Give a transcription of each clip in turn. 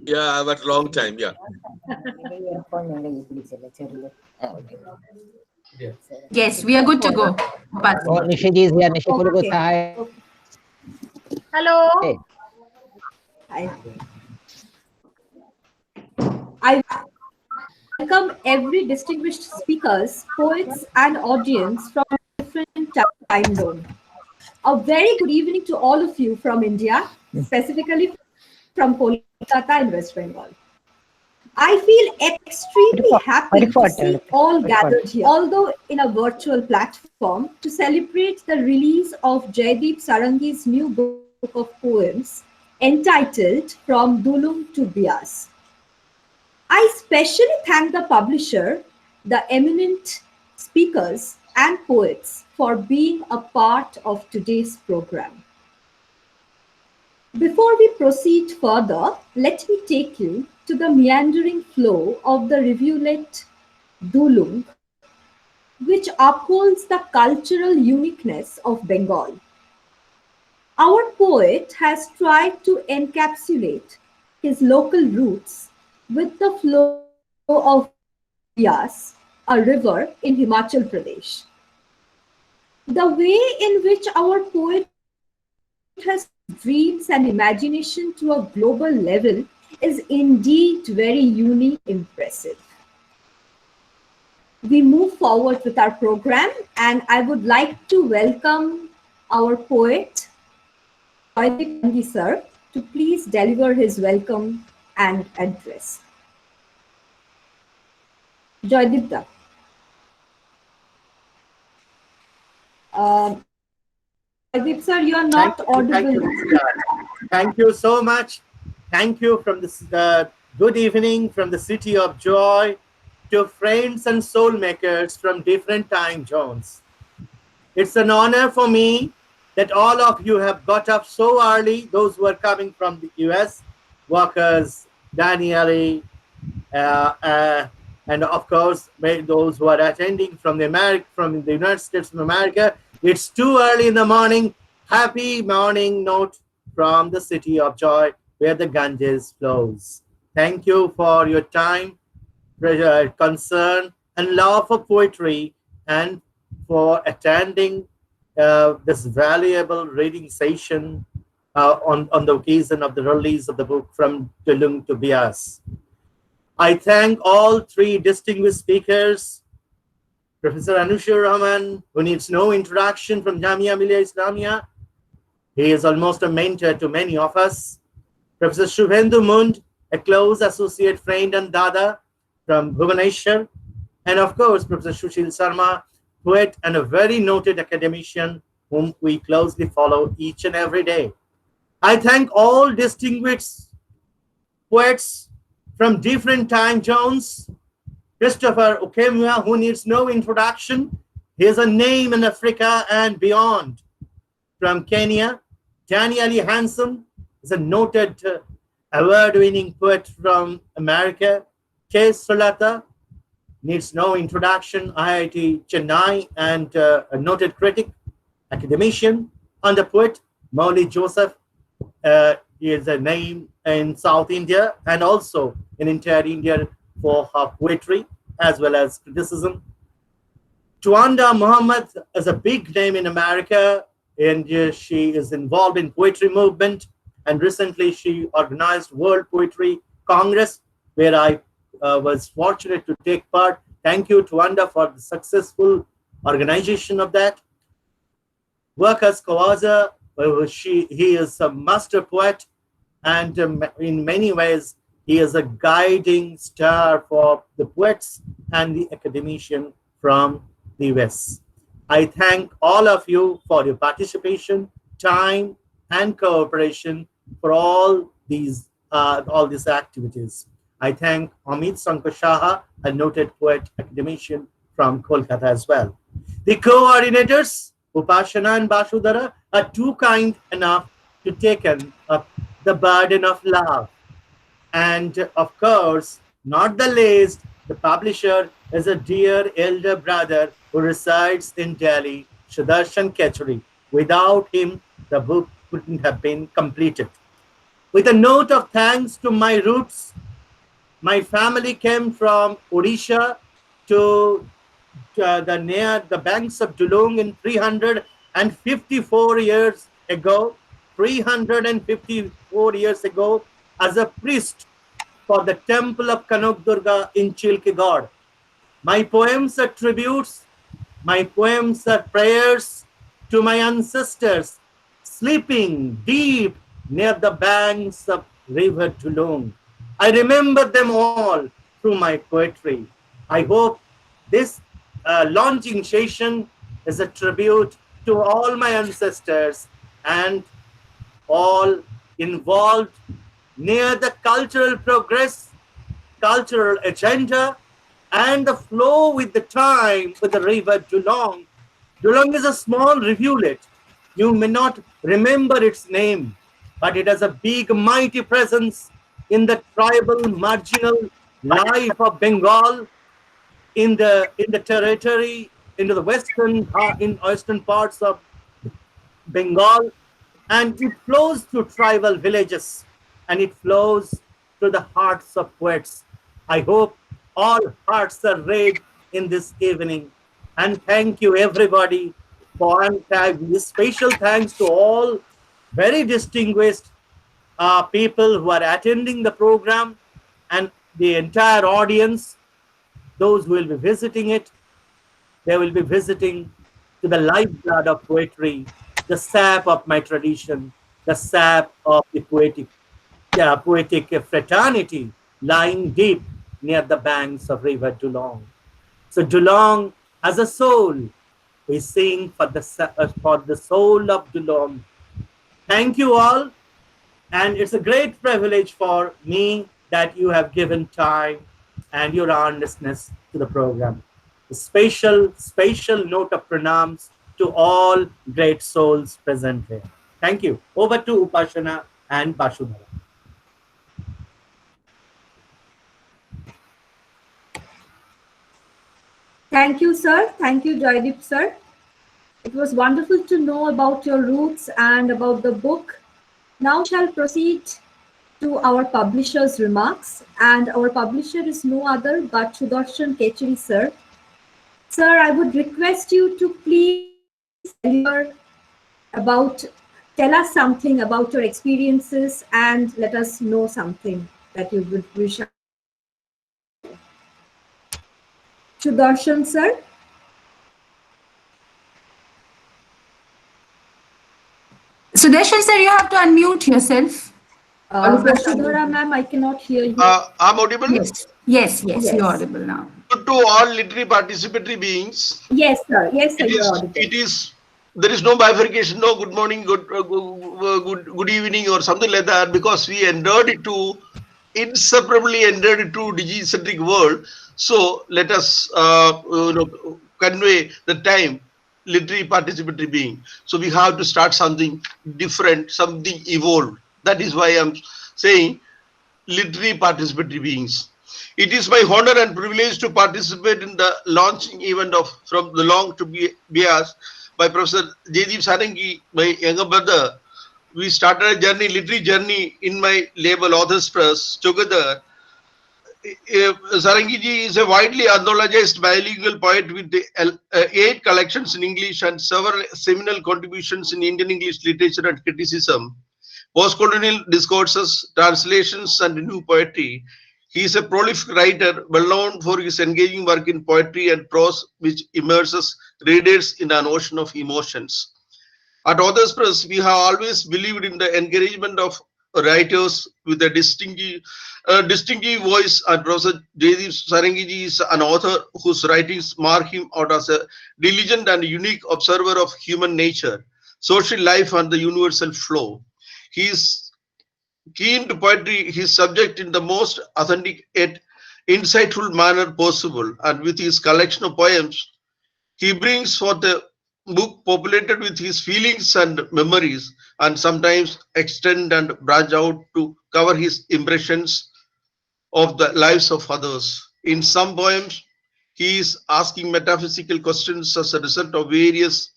Yeah, but long time. Yeah. Yes, we are good to go. Oh, Nishiji is here. Nishi Kuruku Okay. Sahai. Hello. I, I welcome every distinguished speakers, poets, and audience from different time zone. A very good evening to all of you from India, specifically from Kolkata in West Bengal. I feel extremely happy to see all gathered here, although in a virtual platform, to celebrate the release of Jaydeep Sarangi's new book of poems entitled From Dulung to Beas. I specially thank the publisher, the eminent speakers, and poets for being a part of today's program. Before we proceed further, let me take you to the meandering flow of the rivulet Dulung, which upholds the cultural uniqueness of Bengal. Our poet has tried to encapsulate his local roots with the flow of Beas, a river in Himachal Pradesh. The way in which our poet has dreams and imagination to a global level is indeed very unique and impressive. We move forward with our program, and I would like to welcome our poet, Jaydeep Sarangi sir, to please deliver his welcome and address. Jaydeep da. Jaydeep sir, you are not audible. Thank you so much. Thank you from this good evening from the city of joy to friends and soul makers from different time zones. It's an honor for me that all of you have got up so early, those who are coming from the US, Waqas, Danielle, and of course, those who are attending from the United States of America. It's too early in the morning. Happy morning note from the city of joy where the Ganges flows. Thank you for your time, concern, and love for poetry, and for attending this valuable reading session on the occasion of the release of the book From Dulung to Beas. I thank all three distinguished speakers, Professor Anisur Rahman, who needs no introduction, from Jamia Millia Islamia. He is almost a mentor to many of us. Professor Subhendu Mund, a close associate friend and dada from Bhubaneswar. And of course, Professor Sushil Sharma, poet and a very noted academician whom we closely follow each and every day. I thank all distinguished poets from different time zones. Christopher Okemwa, who needs no introduction. He is a name in Africa and beyond. From Kenya, Danielle Hanson is a noted award-winning poet from America. Srilata needs no introduction, IIT Chennai, and a noted critic, academician, and a poet. Mauli Joseph is a name in South India and also in entire India for her poetry as well as criticism. Tuwanda Muhammad is a big name in America, and she is involved in poetry movement, and recently she organized World Poetry Congress, where I was fortunate to take part. Thank you, Tuwanda, for the successful organization of that. Waqas Khwaja, he is a master poet, and in many ways, he is a guiding star for the poets and the academician from the US. I thank all of you for your participation, time, and cooperation for all these activities. I thank Amit Shankar Saha, a noted poet academician from Kolkata as well. The coordinators, Upashana and Basudhara, are too kind enough to take up the burden of love. And of course, not the least, the publisher is a dear elder brother who resides in Delhi, Sudarshan Kachuri. Without him, the book couldn't have been completed. with a note of thanks to my roots. My family came from Odisha to near the banks of Dulung in 354 years ago. 354 years ago, as a priest for the temple of Kanok Durga in Chilkigod. My poems are tributes, my poems are prayers to my ancestors sleeping deep near the banks of river Dulung. I remember them all through my poetry. I hope this launching session is a tribute to all my ancestors and all involved near the cultural progress, cultural agenda, and the flow with the time with the river Dulong. Dulong is a small rivulet. You may not remember its name, but it has a big, mighty presence in the tribal, marginal life of Bengal, in the territory, into the western parts of Bengal, and it flows through tribal villages and it flows through the hearts of poets. I hope all hearts are read in this evening. And thank you, everybody, for special thanks to all very distinguished people who are attending the program and the entire audience, those who will be visiting it. They will be visiting to the lifeblood of poetry, the sap of my tradition, the sap of the poetic fraternity lying deep near the banks of river Dulong. So Dulong as a soul, we sing for the soul of Dulong. Thank you all, and it's a great privilege for me that you have given time and your earnestness to the program. A special note of pranams to all great souls present here. Thank you. Over to Upashana and Bashudhara. Thank you, sir. Thank you, Jaydeep, sir. It was wonderful to know about your roots and about the book. Now we shall proceed to our publisher's remarks, and our publisher is no other but Sudarshan Kechari, sir. Sir, I would request you to please tell us something about your experiences and let us know something that you would wish. Sudarshan, sir. Sudarshan, sir, you have to unmute yourself. Bashudhara, ma'am, I cannot hear you. I'm audible? Yes, you're audible now. To all literary participatory beings. Yes, sir. Yes, sir. You're audible. There is no bifurcation, no good morning, good evening, or something like that, because we inseparably entered into digi-centric world. So let us convey the time literary participatory being. So we have to start something different, something evolved. That is why I'm saying literary participatory beings. It is my honor and privilege to participate in the launching event of From Dulong to Beas by Professor Jaydeep Sarangi, my younger brother. We started a literary journey in my label Authors Press together. Sarangiji is a widely anthologized bilingual poet with 8 collections in English and several seminal contributions in Indian English literature and criticism, post-colonial discourses, translations, and new poetry. He is a prolific writer, well known for his engaging work in poetry and prose, which immerses readers in an ocean of emotions. At Authors Press, we have always believed in the encouragement of writers with a distinctive voice, and Professor Jaydeep Sarangi is an author whose writings mark him out as a diligent and unique observer of human nature, social life, and the universal flow. He is keen to poetry, his subject in the most authentic yet insightful manner possible, and with his collection of poems, he brings forth a book populated with his feelings and memories, and sometimes extend and branch out to cover his impressions of the lives of others. In some poems, he is asking metaphysical questions as a result of various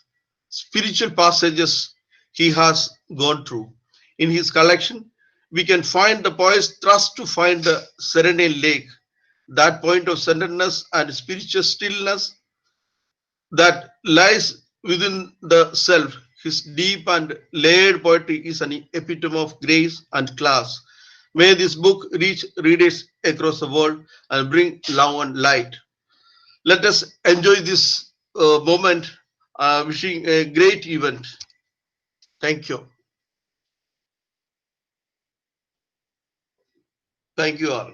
spiritual passages he has gone through. In his collection, we can find the poet's thrust to find the serene lake, that point of centeredness and spiritual stillness that lies within the self. His deep and layered poetry is an epitome of grace and class. May this book reach readers across the world and bring love and light. Let us enjoy this moment, wishing a great event. Thank you. Thank you all.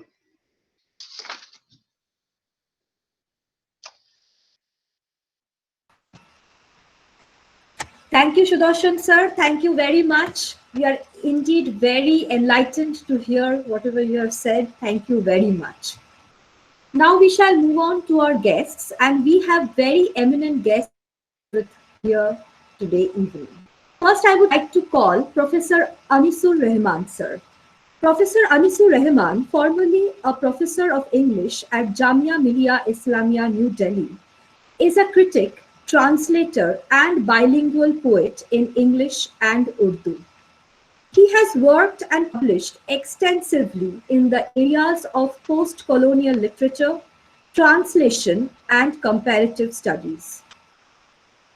Thank you, Sudarshan sir. Thank you very much. We are indeed very enlightened to hear whatever you have said. Thank you very much. Now we shall move on to our guests, and we have very eminent guests here today evening. First, I would like to call Professor Anisur Rahman sir. Professor Anisur Rahman, formerly a professor of English at Jamia Millia Islamia, New Delhi, is a critic, translator, and bilingual poet in English and Urdu. He has worked and published extensively in the areas of post-colonial literature, translation, and comparative studies.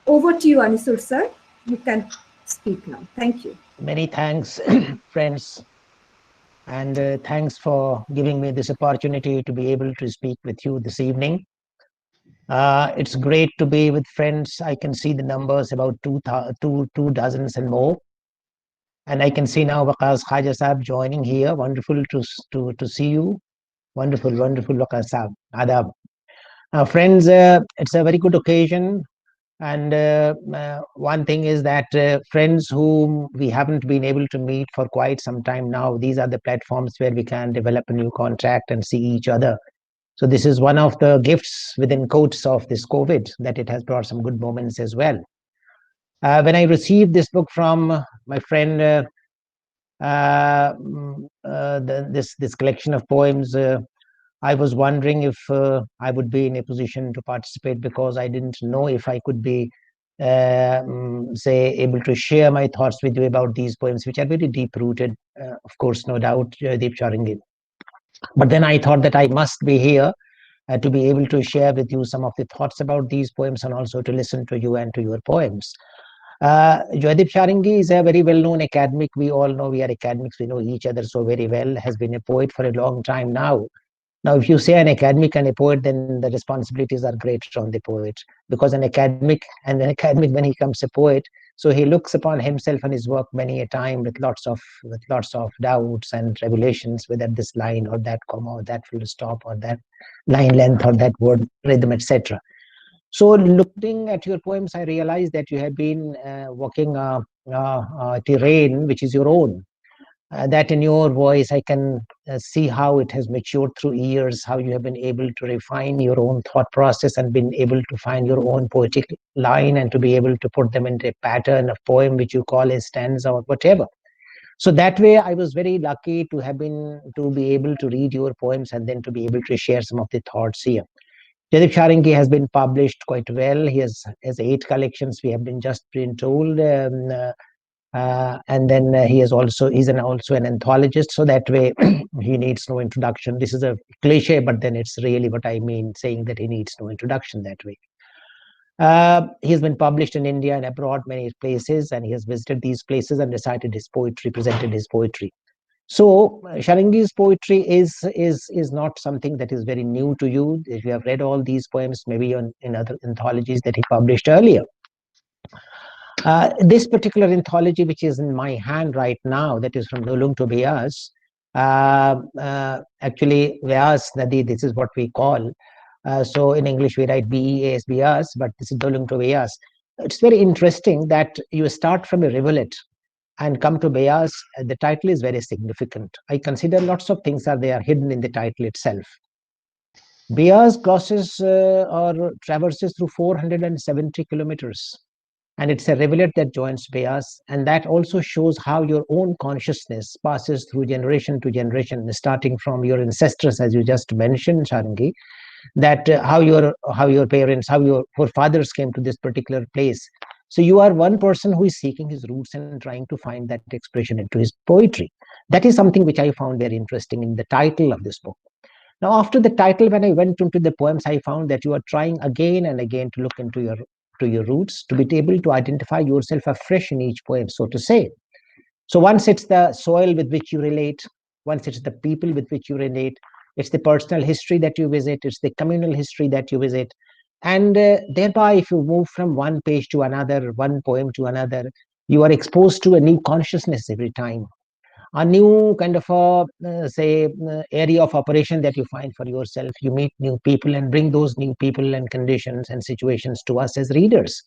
Over to you, Anisur sir. You can speak now. Thank you. Many thanks, friends. And thanks for giving me this opportunity to be able to speak with you this evening. It's great to be with friends. I can see the numbers about two dozens and more. And I can see now Waqas Khwaja Sahab joining here. Wonderful to see you. Wonderful, wonderful Waqas Sahab. Adab. Friends, it's a very good occasion. And one thing is that friends whom we haven't been able to meet for quite some time now, these are the platforms where we can develop a new contact and see each other. So this is one of the gifts within quotes of this COVID, that it has brought some good moments as well. When I received this book from my friend, this collection of poems, I was wondering if I would be in a position to participate, because I didn't know if I could be, say, able to share my thoughts with you about these poems, which are very deep-rooted, of course, no doubt, Jaydeep Sarangi. But then I thought that I must be here to be able to share with you some of the thoughts about these poems, and also to listen to you and to your poems. Jaydeep Sarangi is a very well-known academic. We all know, we are academics, we know each other so very well, has been a poet for a long time now. Now, if you say an academic and a poet, then the responsibilities are greater on the poet, because an academic, when he becomes a poet, so he looks upon himself and his work many a time with lots of doubts and revelations, whether this line or that comma or that full stop or that line length or that word rhythm, etc. So looking at your poems, I realized that you have been walking a terrain which is your own. That in your voice, I can see how it has matured through years, how you have been able to refine your own thought process and been able to find your own poetic line, and to be able to put them into a pattern of poem, which you call a stanza or whatever. So that way, I was very lucky to be able to read your poems and then to be able to share some of the thoughts here. Jaydeep Sarangi has been published quite well. He has 8 collections, we have been been told. And then he's also an anthologist, so that way he needs no introduction. This is a cliche, but then it's really what I mean, saying that he needs no introduction that way. He's been published in India and abroad, many places, and he has visited these places and recited his poetry, presented his poetry. So Sarangi's poetry is not something that is very new to you. If you have read all these poems, maybe in other anthologies that he published earlier. This particular anthology, which is in my hand right now, that is from Dulung to Beas. Actually, Beas Nadi, this is what we call. So in English, we write Beas, Beas, but this is Dulung to Beas. It's very interesting that you start from a rivulet and come to Beas. The title is very significant. I consider lots of things are there hidden in the title itself. Beas crosses or traverses through 470 kilometers. And it's a rivulet that joins Beas, and that also shows how your own consciousness passes through generation to generation, starting from your ancestors, as you just mentioned, Sarangi, that how your parents, how your forefathers came to this particular place. So you are one person who is seeking his roots and trying to find that expression into his poetry. That is something which I found very interesting in the title of this book. Now, after the title, when I went into the poems, I found that you are trying again and again to look into your roots, to be able to identify yourself afresh in each poem, so to say. So once it's the soil with which you relate, once it's the people with which you relate, it's the personal history that you visit, it's the communal history that you visit. And thereby, if you move from one page to another, one poem to another, you are exposed to a new consciousness every time, a new kind of area of operation that you find for yourself. You meet new people and bring those new people and conditions and situations to us as readers.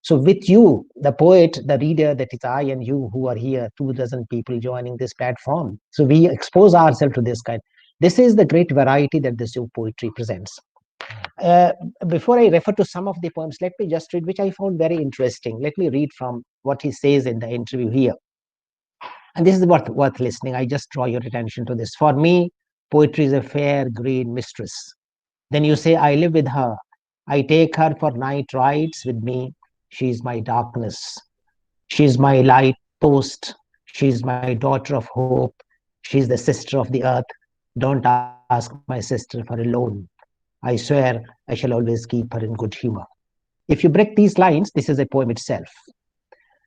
So with you, the poet, the reader, that is I and you who are here, 2 dozen people joining this platform. So we expose ourselves to this kind. This is the great variety that this poetry presents. Uh, Before I refer to some of the poems, let me just read, which I found very interesting. Let me read from what he says in the interview here. And this is worth listening. I just draw your attention to this. For me, poetry is a fair green mistress. Then you say, I live with her. I take her for night rides with me. She's my darkness. She's my light post. She's my daughter of hope. She's the sister of the earth. Don't ask my sister for a loan. I swear I shall always keep her in good humor. If you break these lines, this is a poem itself.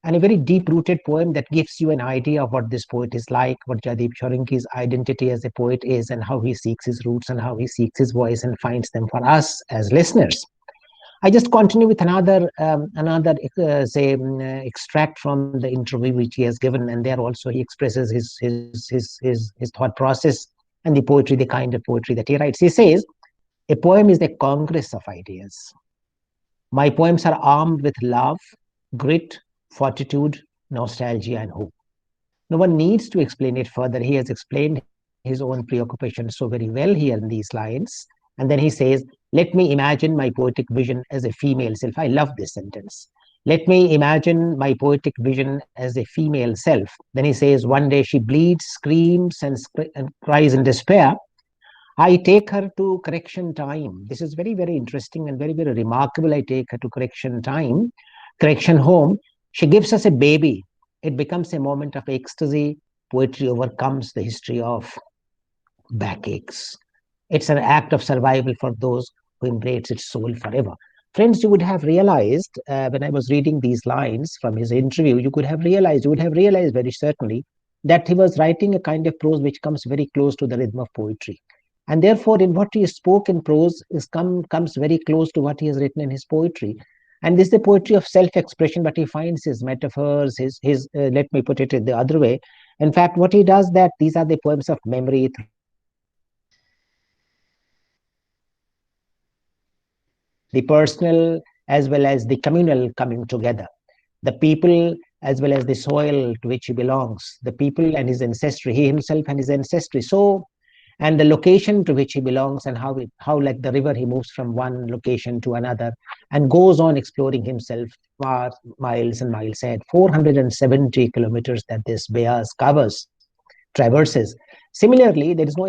And a very deep-rooted poem that gives you an idea of what this poet is like, what Jaydeep Sarangi's identity as a poet is, and how he seeks his roots and how he seeks his voice and finds them for us as listeners. I just continue with another extract from the interview which he has given, and there also he expresses his thought process and the poetry, the kind of poetry that he writes. He says, a poem is the congress of ideas. My poems are armed with love, grit, fortitude, nostalgia, and hope. No one needs to explain it further. He has explained his own preoccupation so very well here in these lines. And then he says, let me imagine my poetic vision as a female self. I love this sentence. Let me imagine my poetic vision as a female self. Then he says, one day she bleeds, screams, and cries in despair. I take her to correction time. This is very, very interesting and very, very remarkable. I take her to correction time, correction home. She gives us a baby. It becomes a moment of ecstasy. Poetry overcomes the history of backaches. It's an act of survival for those who embrace its soul forever. Friends, you would have realized when I was reading these lines from his interview, you would have realized very certainly that he was writing a kind of prose which comes very close to the rhythm of poetry. And therefore, in what he spoke in prose comes very close to what he has written in his poetry. And this is the poetry of self-expression, but he finds his metaphors, let me put it the other way. In fact, what he does that these are the poems of memory, the personal as well as the communal coming together, the people as well as the soil to which he belongs, the people and his ancestry, he himself and his ancestry. So, and the location to which he belongs, and how like the river he moves from one location to another and goes on exploring himself far miles and miles ahead. 470 kilometers that this Beas traverses. Similarly, there is no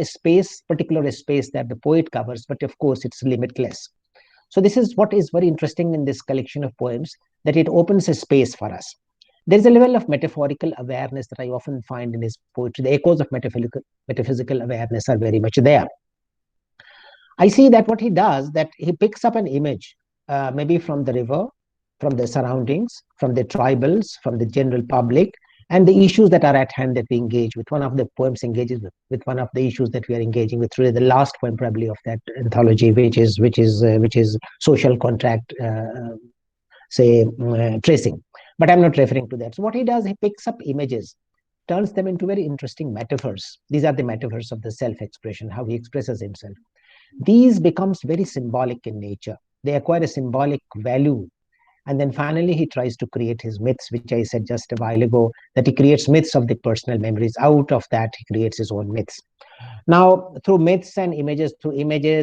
particular space that the poet covers, but of course it's limitless. So this is what is very interesting in this collection of poems, that it opens a space for us. There's a level of metaphorical awareness that I often find in his poetry. The echoes of metaphysical awareness are very much there. I see that what he does, that he picks up an image, maybe from the river, from the surroundings, from the tribals, from the general public, and the issues that are at hand that we engage with. One of the poems engages with one of the issues that we are engaging with, really the last poem probably of that anthology, which is social contract, tracing. But I'm not referring to that. So what he does, he picks up images, turns them into very interesting metaphors. These are the metaphors of the self-expression, how he expresses himself. These becomes very symbolic in nature. They acquire a symbolic value. And then finally, he tries to create his myths, which I said just a while ago, that he creates myths of the personal memories. Out of that, he creates his own myths. Now, through myths and images,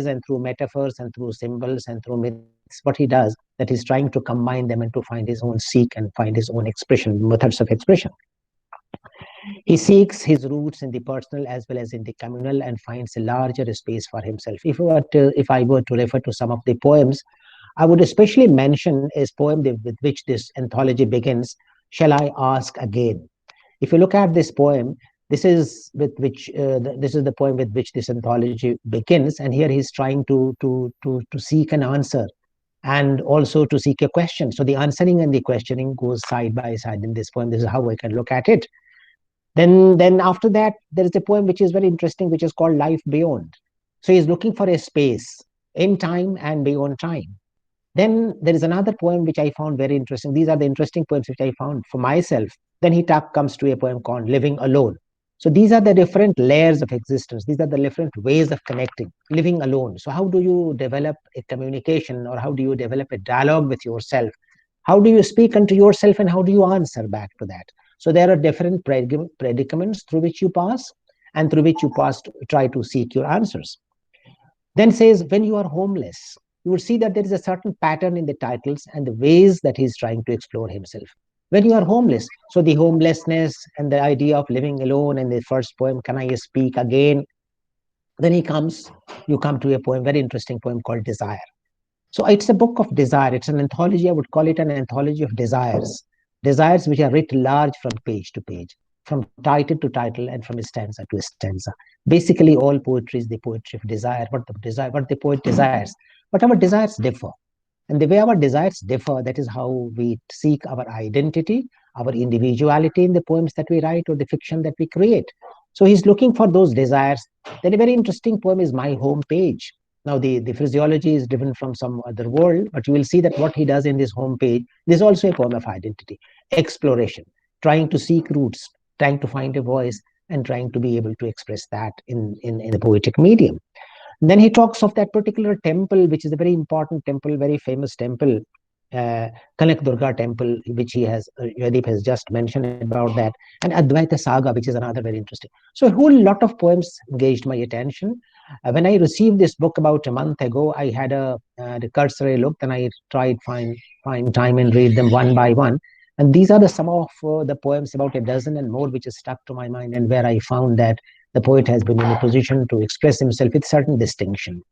and through metaphors and through symbols and through myths, what he does, that he's trying to combine them and to find his own and find his own expression, methods of expression. He seeks his roots in the personal as well as in the communal and finds a larger space for himself. If I were to refer to some of the poems, I would especially mention a poem with which this anthology begins, Shall I Ask Again? If you look at this poem, This is with which this is the poem with which this anthology begins, and here he's trying to seek an answer and also to seek a question. So the answering and the questioning goes side by side in this poem. This is how I can look at it. Then after that, there is a poem which is very interesting, which is called Life Beyond. So he's looking for a space in time and beyond time. Then there is another poem which I found very interesting. These are the interesting poems which I found for myself. Then he comes to a poem called Living Alone. So these are the different layers of existence. These are the different ways of connecting, living alone. So how do you develop a communication, or how do you develop a dialogue with yourself? How do you speak unto yourself, and how do you answer back to that? So there are different predicaments through which you pass, and through which you pass to try to seek your answers. Then says, when you are homeless, you will see that there is a certain pattern in the titles and the ways that he's trying to explore himself. When you are homeless, so the homelessness and the idea of living alone in the first poem, Can I Speak Again? Then you come to a poem, very interesting poem called Desire. So it's a book of desire. It's an anthology. I would call it an anthology of desires. Desires which are writ large from page to page, from title to title, and from stanza to stanza. Basically, all poetry is the poetry of desire, what the poet desires. But our desires differ. And the way our desires differ, that is how we seek our identity, our individuality in the poems that we write or the fiction that we create. So he's looking for those desires. Then a very interesting poem is My Home Page. Now, the physiology is different from some other world, but you will see that what he does in this home page, this is also a poem of identity, exploration, trying to seek roots, trying to find a voice, and trying to be able to express that in the poetic medium. And then he talks of that particular temple, which is a very important temple, very famous temple, Kanak Durga temple, which Jaydeep has just mentioned about that, and Advaita Saga, which is another very interesting. So a whole lot of poems engaged my attention. When I received this book about a month ago, I had a cursory look, and I tried find time and read them one by one. And these are some of the poems, about a dozen and more, which is stuck to my mind, and where I found that the poet has been in a position to express himself with certain distinction.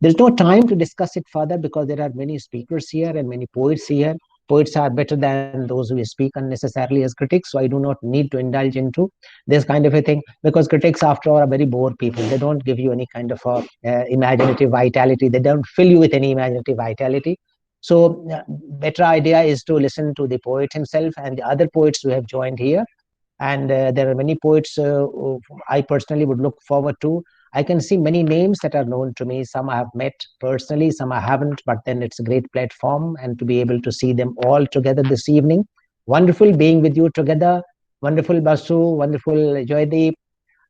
There's no time to discuss it further because there are many speakers here and many poets here. Poets are better than those who speak unnecessarily as critics, so I do not need to indulge into this kind of a thing, because critics, after all, are very bored people. They don't give you any kind of imaginative vitality. They don't fill you with any imaginative vitality. So better idea is to listen to the poet himself and the other poets who have joined here. And there are many poets I personally would look forward to. I can see many names that are known to me. Some I have met personally, some I haven't, but then it's a great platform, and to be able to see them all together this evening. Wonderful being with you together. Wonderful Basu, wonderful Jaydeep,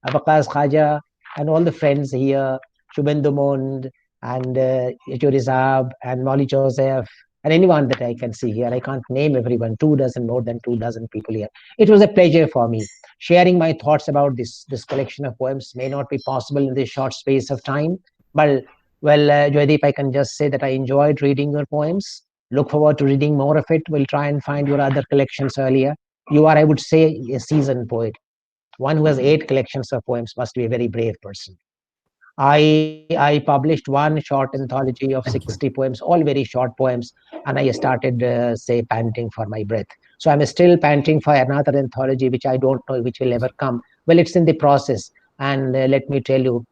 Waqas, Khwaja, and all the friends here, Subhendu Mund, and Saab, and Molly Joseph, and anyone that I can see here. I can't name everyone, more than 2 dozen people here. It was a pleasure for me. Sharing my thoughts about this collection of poems may not be possible in this short space of time, but Jaydeep, I can just say that I enjoyed reading your poems. Look forward to reading more of it. We'll try and find your other collections earlier. You are, I would say, a seasoned poet. One who has 8 collections of poems must be a very brave person. I published one short anthology of 60 poems, all very short poems, and I started, panting for my breath. So I'm still panting for another anthology, which I don't know which will ever come. Well, it's in the process. And let me tell you,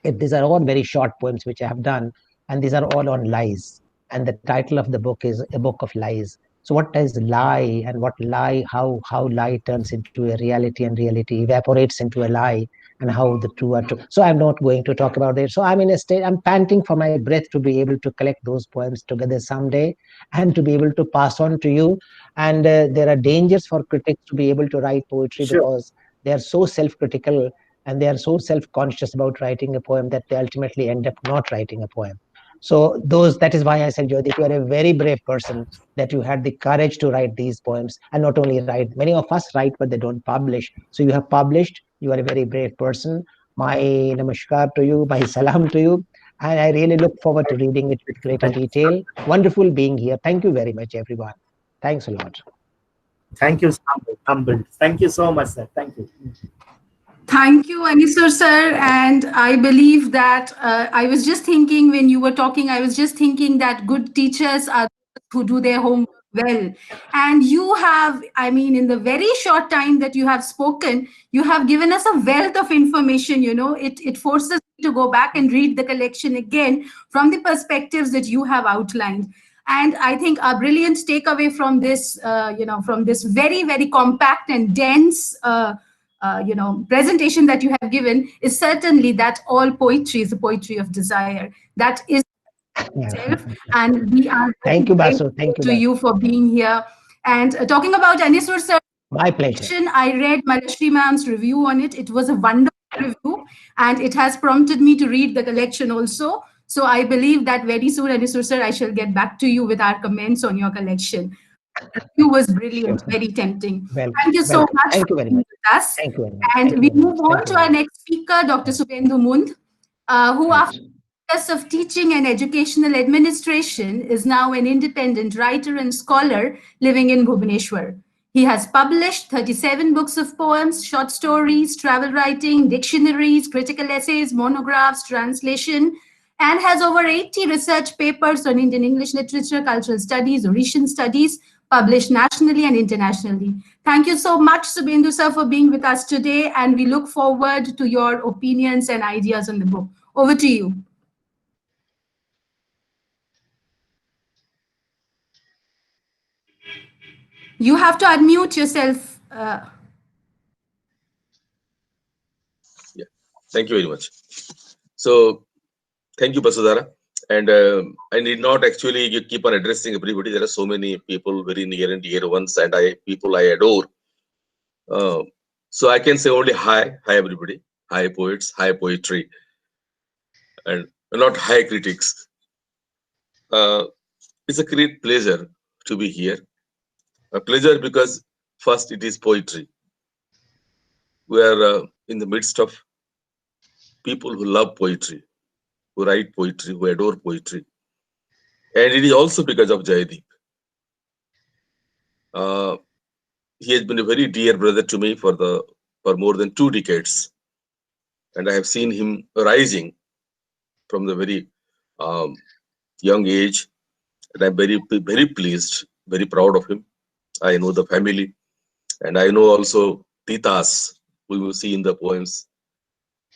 these are all very short poems which I have done, and these are all on lies. And the title of the book is A Book of Lies. So what is lie, and what lie, how lie turns into a reality, and reality evaporates into a lie, and how the two are true. So I'm not going to talk about it. So I'm in a state, I'm panting for my breath to be able to collect those poems together someday, and to be able to pass on to you. And there are dangers for critics to be able to write poetry, Sure. because they are so self-critical, and they are so self-conscious about writing a poem that they ultimately end up not writing a poem. So that is why I said, Jyoti, you are a very brave person, that you had the courage to write these poems, and not only write, many of us write, but they don't publish. So you have published, you are a very brave person. My namaskar to you, my salam to you. And I really look forward to reading it with greater detail. Wonderful being here. Thank you very much, everyone. Thanks a lot. Thank you, humbled. Thank you so much, sir. Thank you. Thank you, Anisur sir. And I believe that I was just thinking when you were talking, I was just thinking that good teachers are those who do their homework well. And you have, I mean, in the very short time that you have spoken, you have given us a wealth of information. It forces me to go back and read the collection again from the perspectives that you have outlined. And I think a brilliant takeaway from this, from this very, very compact and dense, presentation that you have given is certainly that all poetry is the poetry of desire. That is Yeah. itself. And we are Thank very you, Basu. grateful Thank you, to Basu. you for being here. And talking about Anisur sir, My pleasure. I read Malashri ma'am's review on it. It was a wonderful review, and it has prompted me to read the collection also. So I believe that very soon, Anisur sir, I shall get back to you with our comments on your collection. The review was Sure. brilliant, very tempting. Welcome. Thank you so Welcome. much Thank for you very being much. with us. Thank you very much. And Thank you we very much. move Thank on you to our very much. next speaker, Dr. Subhendu Mund, who, Yes. after years of teaching and educational administration, is now an independent writer and scholar living in Bhubaneswar. He has published 37 books of poems, short stories, travel writing, dictionaries, critical essays, monographs, translation, and has over 80 research papers on Indian English literature, cultural studies, Orishan studies, published nationally and internationally. Thank you so much, Subhendu sir, for being with us today, and we look forward to your opinions and ideas on the book. Over to you. You have to unmute yourself. Yeah, thank you very much. So, thank you, Basudhara. And I need not actually keep on addressing everybody. There are so many people, very near and dear ones, and people I adore. So I can say only hi everybody, hi poets, hi poetry, and not hi critics. Uh, it's a great pleasure to be here. A pleasure because first it is poetry. We are in the midst of people who love poetry, who write poetry, who adore poetry. And it is also because of Jaydeep. Uh, he has been a very dear brother to me for more than 2 decades, and I have seen him rising from the very um, young age, and I'm very pleased, very proud of him. I know the family, and I know also Titas, we will see in the poems,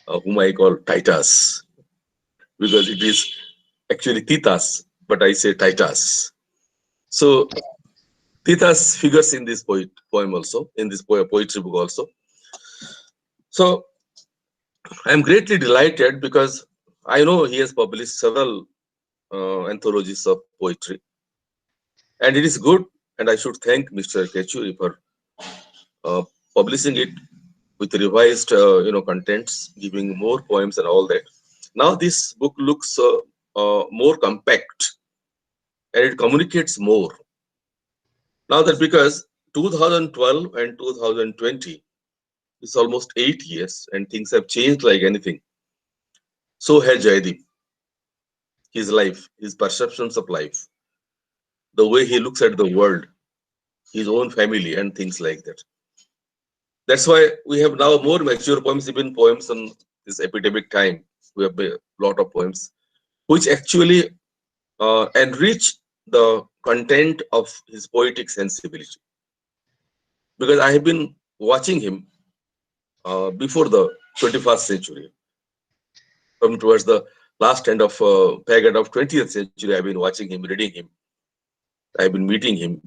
whom I call Titas, because it is actually Titas, but I say Titas. So Titas figures in this poem also, in this poetry book also. So I'm greatly delighted because I know he has published several anthologies of poetry, and it is good. And I should thank Mr. Kechuri for uh, publishing it with revised, contents, giving more poems and all that. Now this book looks more compact and it communicates more. Now that because 2012 and 2020 is almost 8 years and things have changed like anything. So has Jaydeep, his life, his perceptions of life, the way he looks at the world, his own family and things like that. That's why we have now more mature poems, even poems on this epidemic time. We have a lot of poems which actually enrich the content of his poetic sensibility. Because I have been watching him before the 21st century, from towards the last end of period of 20th century. I've been watching him, reading him. I've been meeting him.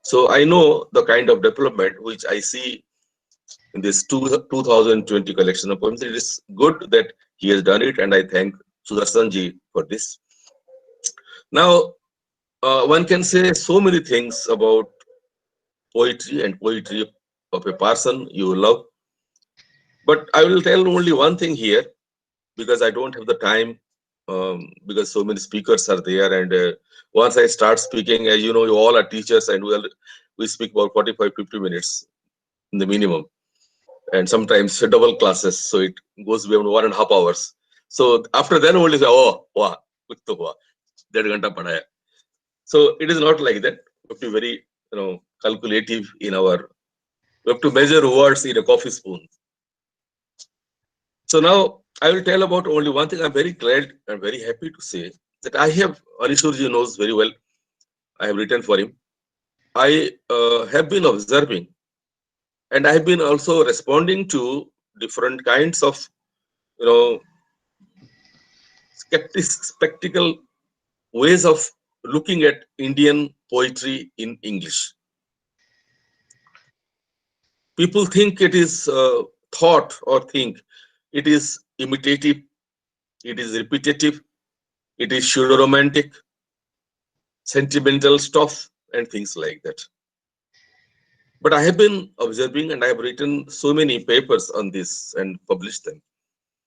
So I know the kind of development which I see in this 2020 collection of poems. It is good that he has done it, and I thank Sudarshanji for this. Now, one can say so many things about poetry and poetry of a person you love. But I will tell only one thing here because I don't have the time, because so many speakers are there. And once I start speaking, as you know, you all are teachers and we speak about 45-50 minutes in the minimum. And sometimes double classes. So it goes beyond 1.5 hours. So after then only say, oh, wow, kuch to hua. 1.5 ghanta padhaya. So it is not like that. We have to be very, calculative in our. We have to measure words in a coffee spoon. So now I will tell about only one thing. I'm very glad and very happy to say that I have, Anisurji knows very well, I have written for him. I have been observing, and I have been also responding to different kinds of, skeptical ways of looking at Indian poetry in English. People think it is thought or think it is imitative, it is repetitive, it is pseudo-romantic, sentimental stuff, and things like that. But I have been observing and I have written so many papers on this and published them.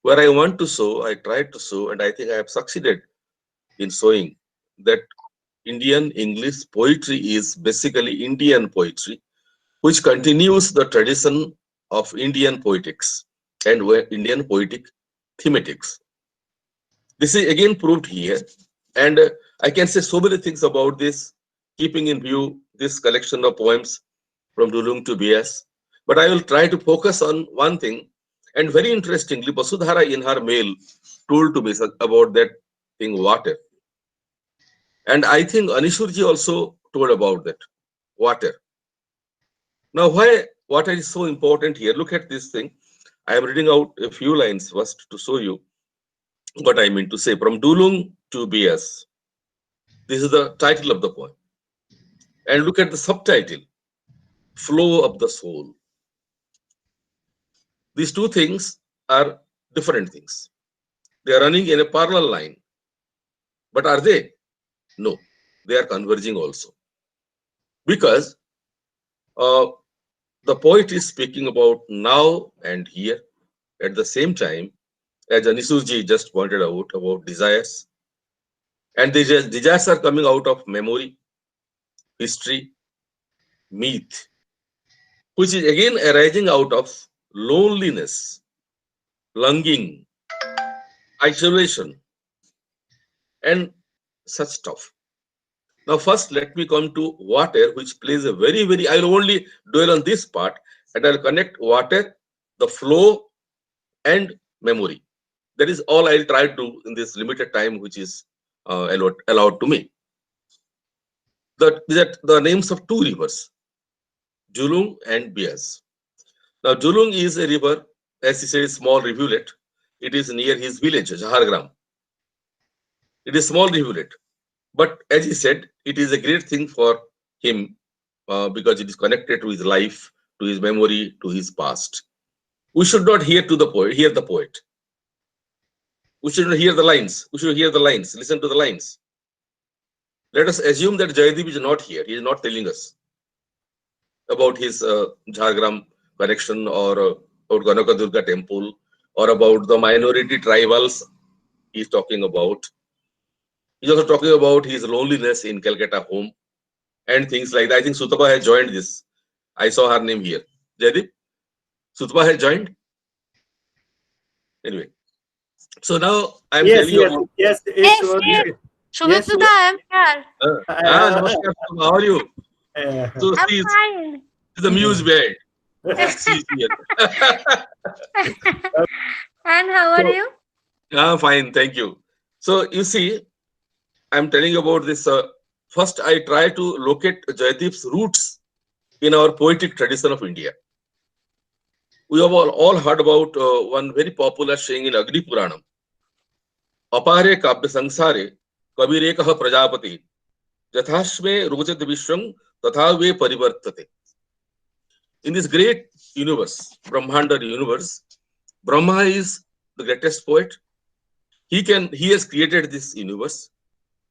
Where I want to show, I tried to show, and I think I have succeeded in showing that Indian English poetry is basically Indian poetry, which continues the tradition of Indian poetics and Indian poetic thematics. This is again proved here, and I can say so many things about this, keeping in view this collection of poems from Dulung to Beas. But I will try to focus on one thing. And very interestingly, Basudhara in her mail told to me about that thing, water. And I think Anisurji also told about that, water. Now, why water is so important here? Look at this thing. I am reading out a few lines first to show you what I mean to say. From Dulung to Beas. This is the title of the poem. And look at the subtitle, Flow of the Soul. These two things are different things. They are running in a parallel line. But are they? No, they are converging also. Because the poet is speaking about now and here at the same time, as Anisurji just pointed out, about desires. And these desires are coming out of memory, history, myth, which is again arising out of loneliness, longing, isolation, and such stuff. Now, first, let me come to water, which plays a very, very, I will only dwell on this part, and I'll connect water, the flow, and memory. That is all I'll try to do in this limited time, which is allowed to me. The names of two rivers, Dulung and Beas. Now, Dulung is a river, as he says, small rivulet. It is near his village, Jhargram. It is small rivulet. But as he said, it is a great thing for him because it is connected to his life, to his memory, to his past. We should not hear the poet. We should not hear the lines. We should hear the lines, listen to the lines. Let us assume that Jaydeep is not here. He is not telling us about his Jhargram connection or about Ganaka Durga temple or about the minority tribals he is talking about. He's also talking about his loneliness in Calcutta home and things like that. I think Sutapa has joined this. I saw her name here. Jaydeep, Sutapa has joined? Anyway. So now I'm telling you about... Yes. Shubhendu, I am here. Namaskar. How are you? So I'm she's fine. the muse band. She's here. And how are you? I'm fine, thank you. So you see, I'm telling you about this. First, I try to locate Jaydeep's roots in our poetic tradition of India. We have all heard about one very popular saying in Agni Puranam. Apare kabya sangsare kabirekaha prajapati jathashme rojat vishwam tathave parivartate. In this great universe, Brahmanda universe, Brahma is the greatest poet. He has created this universe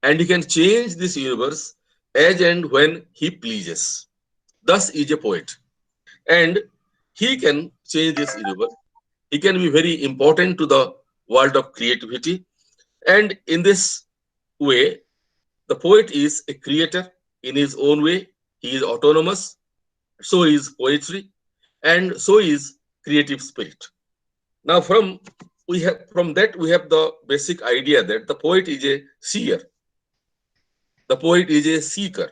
and he can change this universe as and when he pleases. Thus is a poet. And he can change this universe. He can be very important to the world of creativity. And in this way, the poet is a creator in his own way. He is autonomous. So is poetry. And so is creative spirit. Now, from that we have the basic idea that the poet is a seer. The poet is a seeker.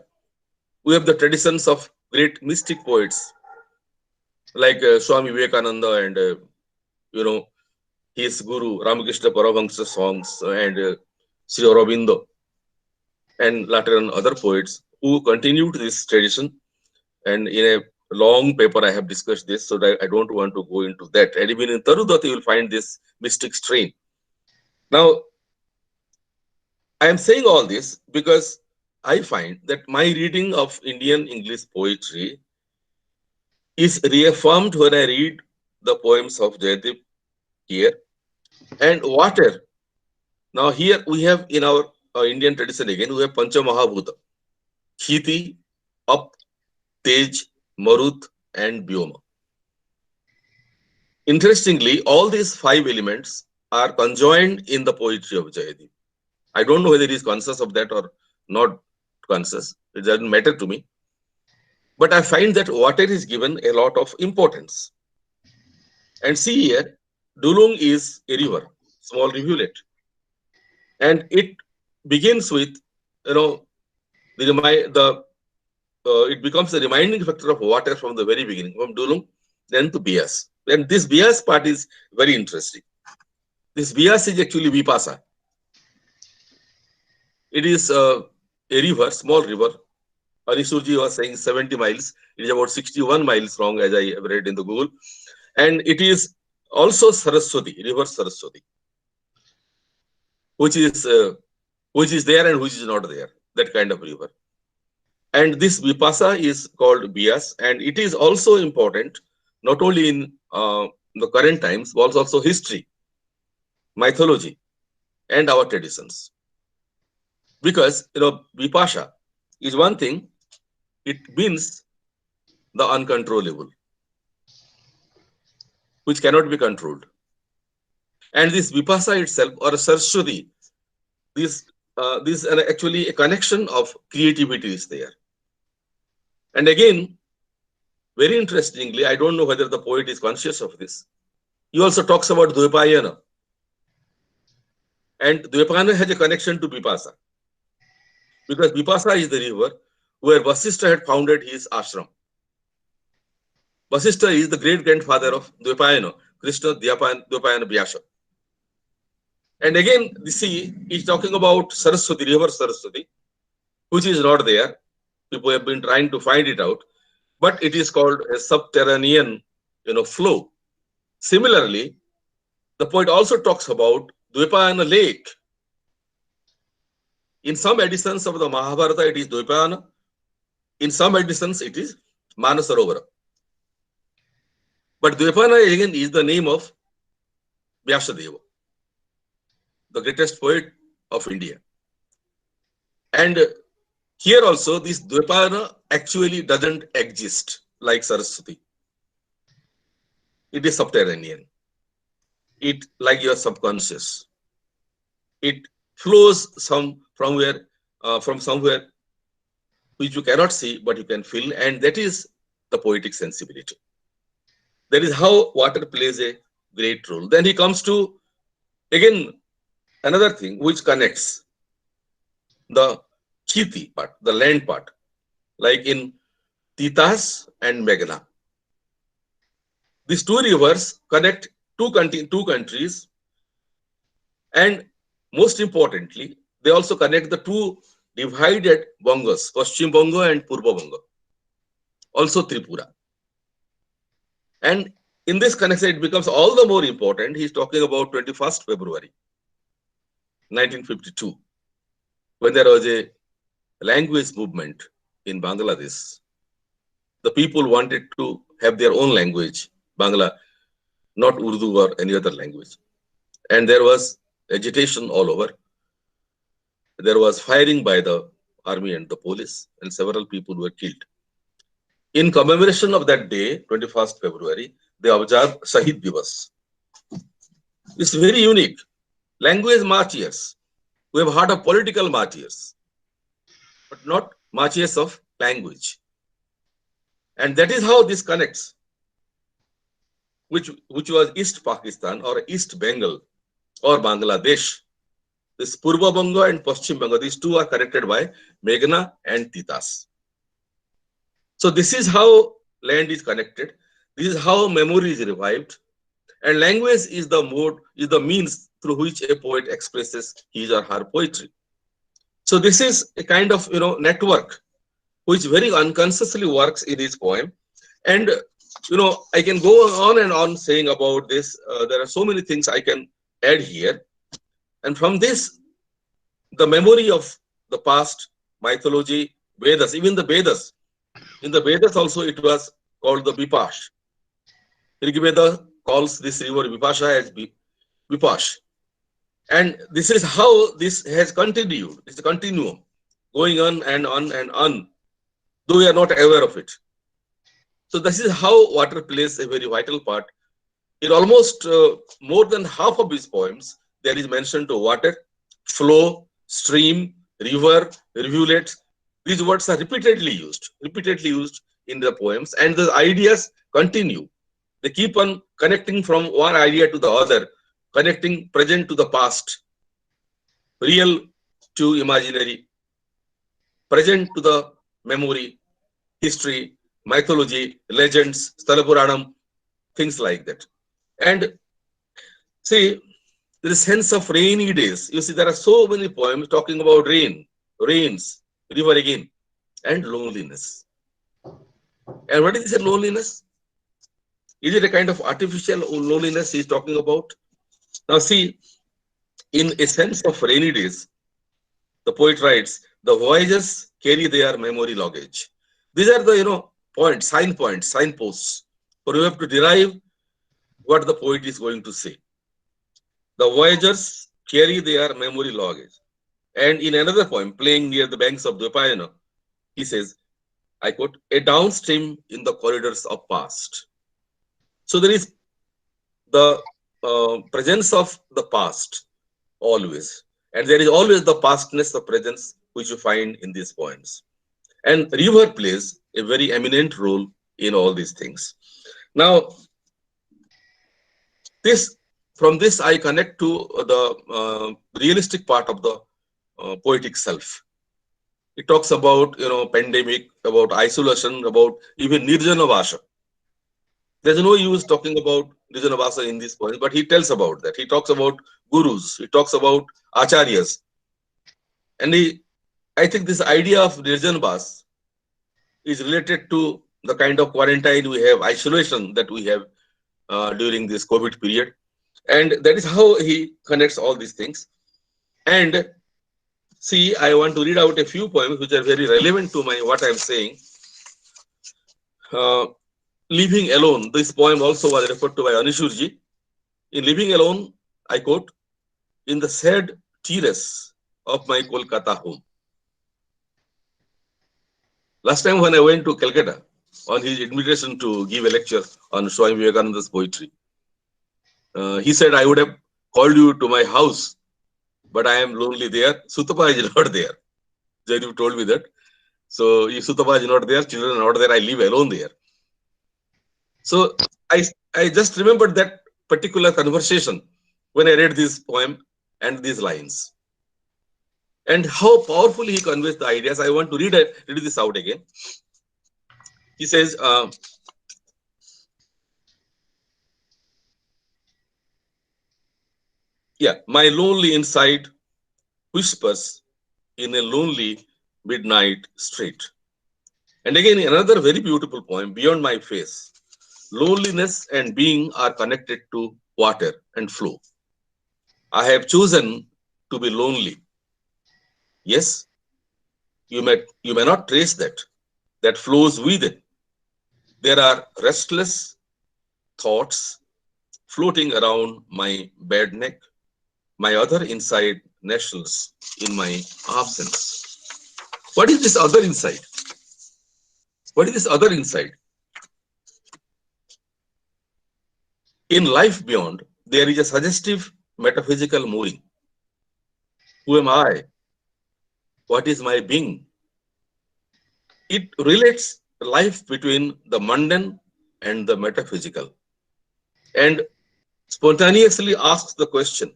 We have the traditions of great mystic poets like Swami Vivekananda and his guru Ramakrishna Paramahansa songs and Sri Aurobindo and later on other poets who continued this tradition And in a long paper, I have discussed this, so that I don't want to go into that. And even in Tarudhat, you will find this mystic strain. Now, I am saying all this because I find that my reading of Indian English poetry is reaffirmed when I read the poems of Jaydeep here. And water. Now, here we have in our Indian tradition again, we have Pancha Mahabhuta, Khiti, Up, Tej, Marut, and Vyoma. Interestingly, all these 5 elements are conjoined in the poetry of Jaydeep. I don't know whether he is conscious of that or not conscious. It doesn't matter to me. But I find that water is given a lot of importance. And see here, Dulung is a river, small rivulet. And it begins with, it becomes a reminding factor of water from the very beginning, from Dulung, then to Beas. And this Beas part is very interesting. This Beas is actually Vipasa. It is a river, small river. Anisurji was saying 70 miles. It is about 61 miles long, as I have read in the Google. And it is also Saraswati, river Saraswati, which is there and which is not there, that kind of river. And this Vipasa is called Beas, and it is also important, not only in the current times, but also history, mythology, and our traditions. Because, Vipasha is one thing, it means the uncontrollable, which cannot be controlled. And this Vipasa itself, or Saraswati, this actually a connection of creativity is there. And again, very interestingly, I don't know whether the poet is conscious of this. He also talks about Dvipayana. And Dvipayana has a connection to Vipasa. Because Vipasa is the river where Vasishtha had founded his ashram. Vasishtha is the great-grandfather of Dvipayana, Krishna Dvipayana Vyasa. And again, see, he's talking about Saraswati, river Saraswati, which is not there. People have been trying to find it out, but it is called a subterranean, flow. Similarly, the poet also talks about Dvipayana lake. In some editions of the Mahabharata, it is Dvipayana. In some editions, it is Manasarovara. But Dvipayana again is the name of Vyasadeva, the greatest poet of India. And here also, this Dvipayana actually doesn't exist like Saraswati. It is subterranean. It like your subconscious. It flows from somewhere which you cannot see, but you can feel, and that is the poetic sensibility. That is how water plays a great role. Then he comes to, again, another thing which connects the Chiti part, the land part, like in Titas and Meghna. These 2 rivers connect two countries, and most importantly, they also connect the 2 divided Bangas, Paschim Banga and Purba Banga, also Tripura. And in this connection, it becomes all the more important. He's talking about 21st February, 1952, when there was a language movement in Bangladesh. The people wanted to have their own language, Bangla, not Urdu or any other language. And there was agitation all over. There was firing by the army and the police, and several people were killed. In commemoration of that day, 21st February, they observe Shahid Divas. It's very unique. Language martyrs. We have heard of political martyrs, but not martyrs of language. And that is how this connects, which was East Pakistan or East Bengal or Bangladesh. This Purba Banga and Paschim Banga, these 2 are connected by Meghna and Titas. So this is how land is connected. This is how memory is revived. And language is the mode, is the means through which a poet expresses his or her poetry. So this is a kind of, network which very unconsciously works in his poem. And I can go on and on saying about this. There are so many things I can add here. And from this, the memory of the past, mythology, Vedas, even the Vedas. In the Vedas also it was called the Vipash. Rigveda calls this river Vipasha as Vipash. And this is how this has continued. It's a continuum going on and on and on, though we are not aware of it. So this is how water plays a very vital part. In almost more than half of his poems, there is mention to water, flow, stream, river, rivulet. These words are repeatedly used in the poems, and the ideas continue. They keep on connecting from one idea to the other, connecting present to the past, real to imaginary, present to the memory, history, mythology, legends, Sthala things like that. And see, there is sense of rainy days. You see, there are so many poems talking about rain, rains, river again, and loneliness. And what is this loneliness? Is it a kind of artificial loneliness he's talking about? Now see, in a sense of rainy days, the poet writes, the voyagers carry their memory luggage. These are the, points, signposts, for you have to derive what the poet is going to say. The voyagers carry their memory luggage. And in another poem, playing near the banks of Dwapayana, he says, I quote, a downstream in the corridors of past. So there is the presence of the past always. And there is always the pastness of presence which you find in these poems. And river plays a very eminent role in all these things. Now, from this I connect to the realistic part of the poetic self. It talks about pandemic, about isolation, about even nirjana vasha. There's no use talking about nirjana vasha in these poems, but he tells about that. He talks about gurus, he talks about acharyas, and I think this idea of nirjana vasha is related to the kind of quarantine we have, isolation that we have during this COVID period. And that is how he connects all these things. And see, I want to read out a few poems which are very relevant to what I'm saying. Living Alone, this poem also was referred to by Anisur ji. In Living Alone, I quote, in the sad terrace of my Kolkata home. Last time when I went to Calcutta on his invitation to give a lecture on Swami Vivekananda's poetry, he said, I would have called you to my house, but I am lonely there. Sutapa is not there. Jaydeep told me that. So if Sutapa is not there, children are not there, I live alone there. So I just remembered that particular conversation when I read this poem and these lines. And how powerfully he conveys the ideas. I want to read this out again. He says, my lonely inside whispers in a lonely midnight street. And again, another very beautiful poem, Beyond My Face. Loneliness and being are connected to water and flow. I have chosen to be lonely. Yes, you may not trace that flows with it. There are restless thoughts floating around my bed neck. My other inside nestles in my absence. What is this other inside? What is this other inside? In life beyond, there is a suggestive metaphysical mooring. Who am I? What is my being? It relates life between the mundane and the metaphysical, and spontaneously asks the question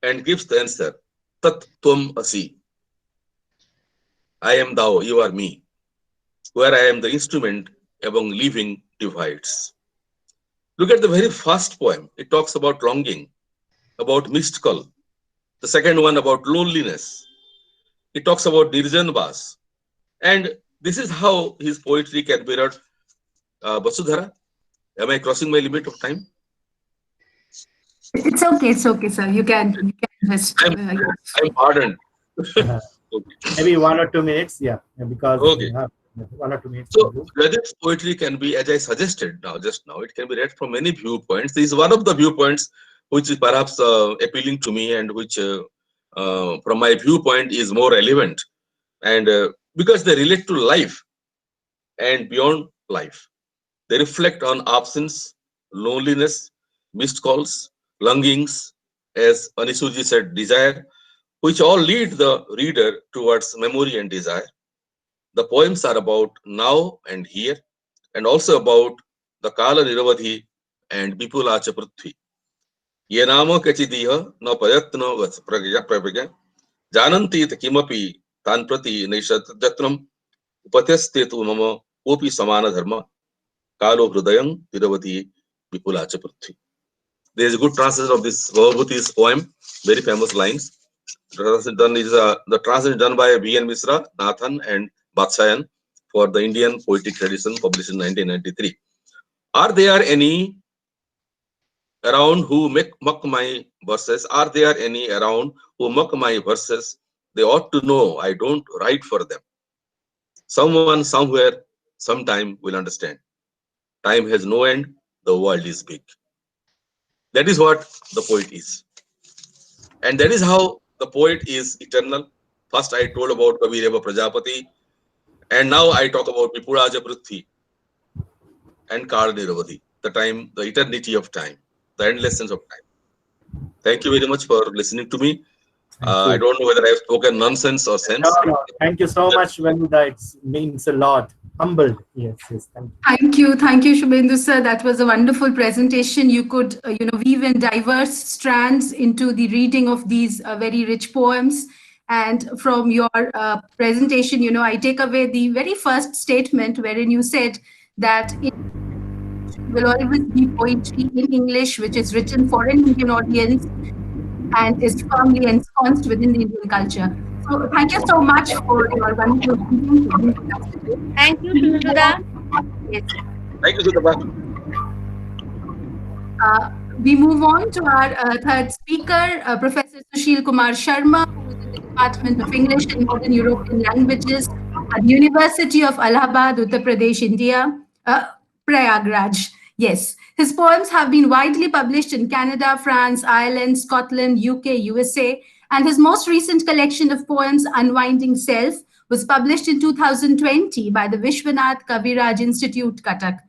and gives the answer, Tat Tvam Asi. I am thou, you are me, where I am the instrument among living divides. Look at the very first poem. It talks about longing, about missed call. The second one about loneliness. It talks about nirjan vas. And this is how his poetry can be read. Vasudhara, am I crossing my limit of time? It's okay, sir. You can just. I'm pardoned. Okay. Maybe 1 or 2 minutes, yeah, because Okay. we have 1 or 2 minutes. So Jaydeep's poetry can be, as I suggested just now, it can be read from many viewpoints. This is one of the viewpoints which is perhaps appealing to me, and which, from my viewpoint, is more relevant, and because they relate to life and beyond life. They reflect on absence, loneliness, missed calls, longings, as Anisurji said, desire, which all lead the reader towards memory and desire. The poems are about now and here, and also about the Kala Niravadhi and Bipula Chaprithvi. Yenama Kachidiha, no Payatno was Pragya, Jananti the Kimapi, Tanprati, Nishat Jatram, Upatestetu Mama, Opi Samana Dharma, Kalo Hrudayam, Niravadhi, Bipula Chaprithvi. There is a good translation of this Bhagavati's poem, very famous lines. The translation done by B.N. Misra, Nathan, and Batsayan for the Indian Poetic Tradition, published in 1993. Are there any around who mock my verses? Are there any around who mock my verses? They ought to know I don't write for them. Someone, somewhere, sometime will understand. Time has no end. The world is big. That is what the poet is. And that is how the poet is eternal. First I told about Kavireva Prajapati, and now I talk about Vipulaja Prithvi and Kala Niravadhi, the time, the eternity of time, the endlessness of time. Thank you very much for listening to me. I don't know whether I have spoken nonsense or sense. No. Thank you so much, Vanida. It means a lot. Humbled. Yes, thank you. Thank you, Subhendu sir. That was a wonderful presentation. You could, weave in diverse strands into the reading of these very rich poems. And from your presentation, I take away the very first statement wherein you said that it will always be poetry in English, which is written for an Indian audience and is firmly ensconced within the Indian culture. So thank you so much for your wonderful presentation. Thank you, Srilata. Yes. Thank you, Srilata. We move on to our third speaker, Professor Susheel Kumar Sharma, who is in the Department of English and Modern European Languages at the University of Allahabad, Uttar Pradesh, India, Prayagraj. Yes, his poems have been widely published in Canada, France, Ireland, Scotland, UK, USA, and his most recent collection of poems, Unwinding Self, was published in 2020 by the Vishwanath Kaviraj Institute, Cuttack.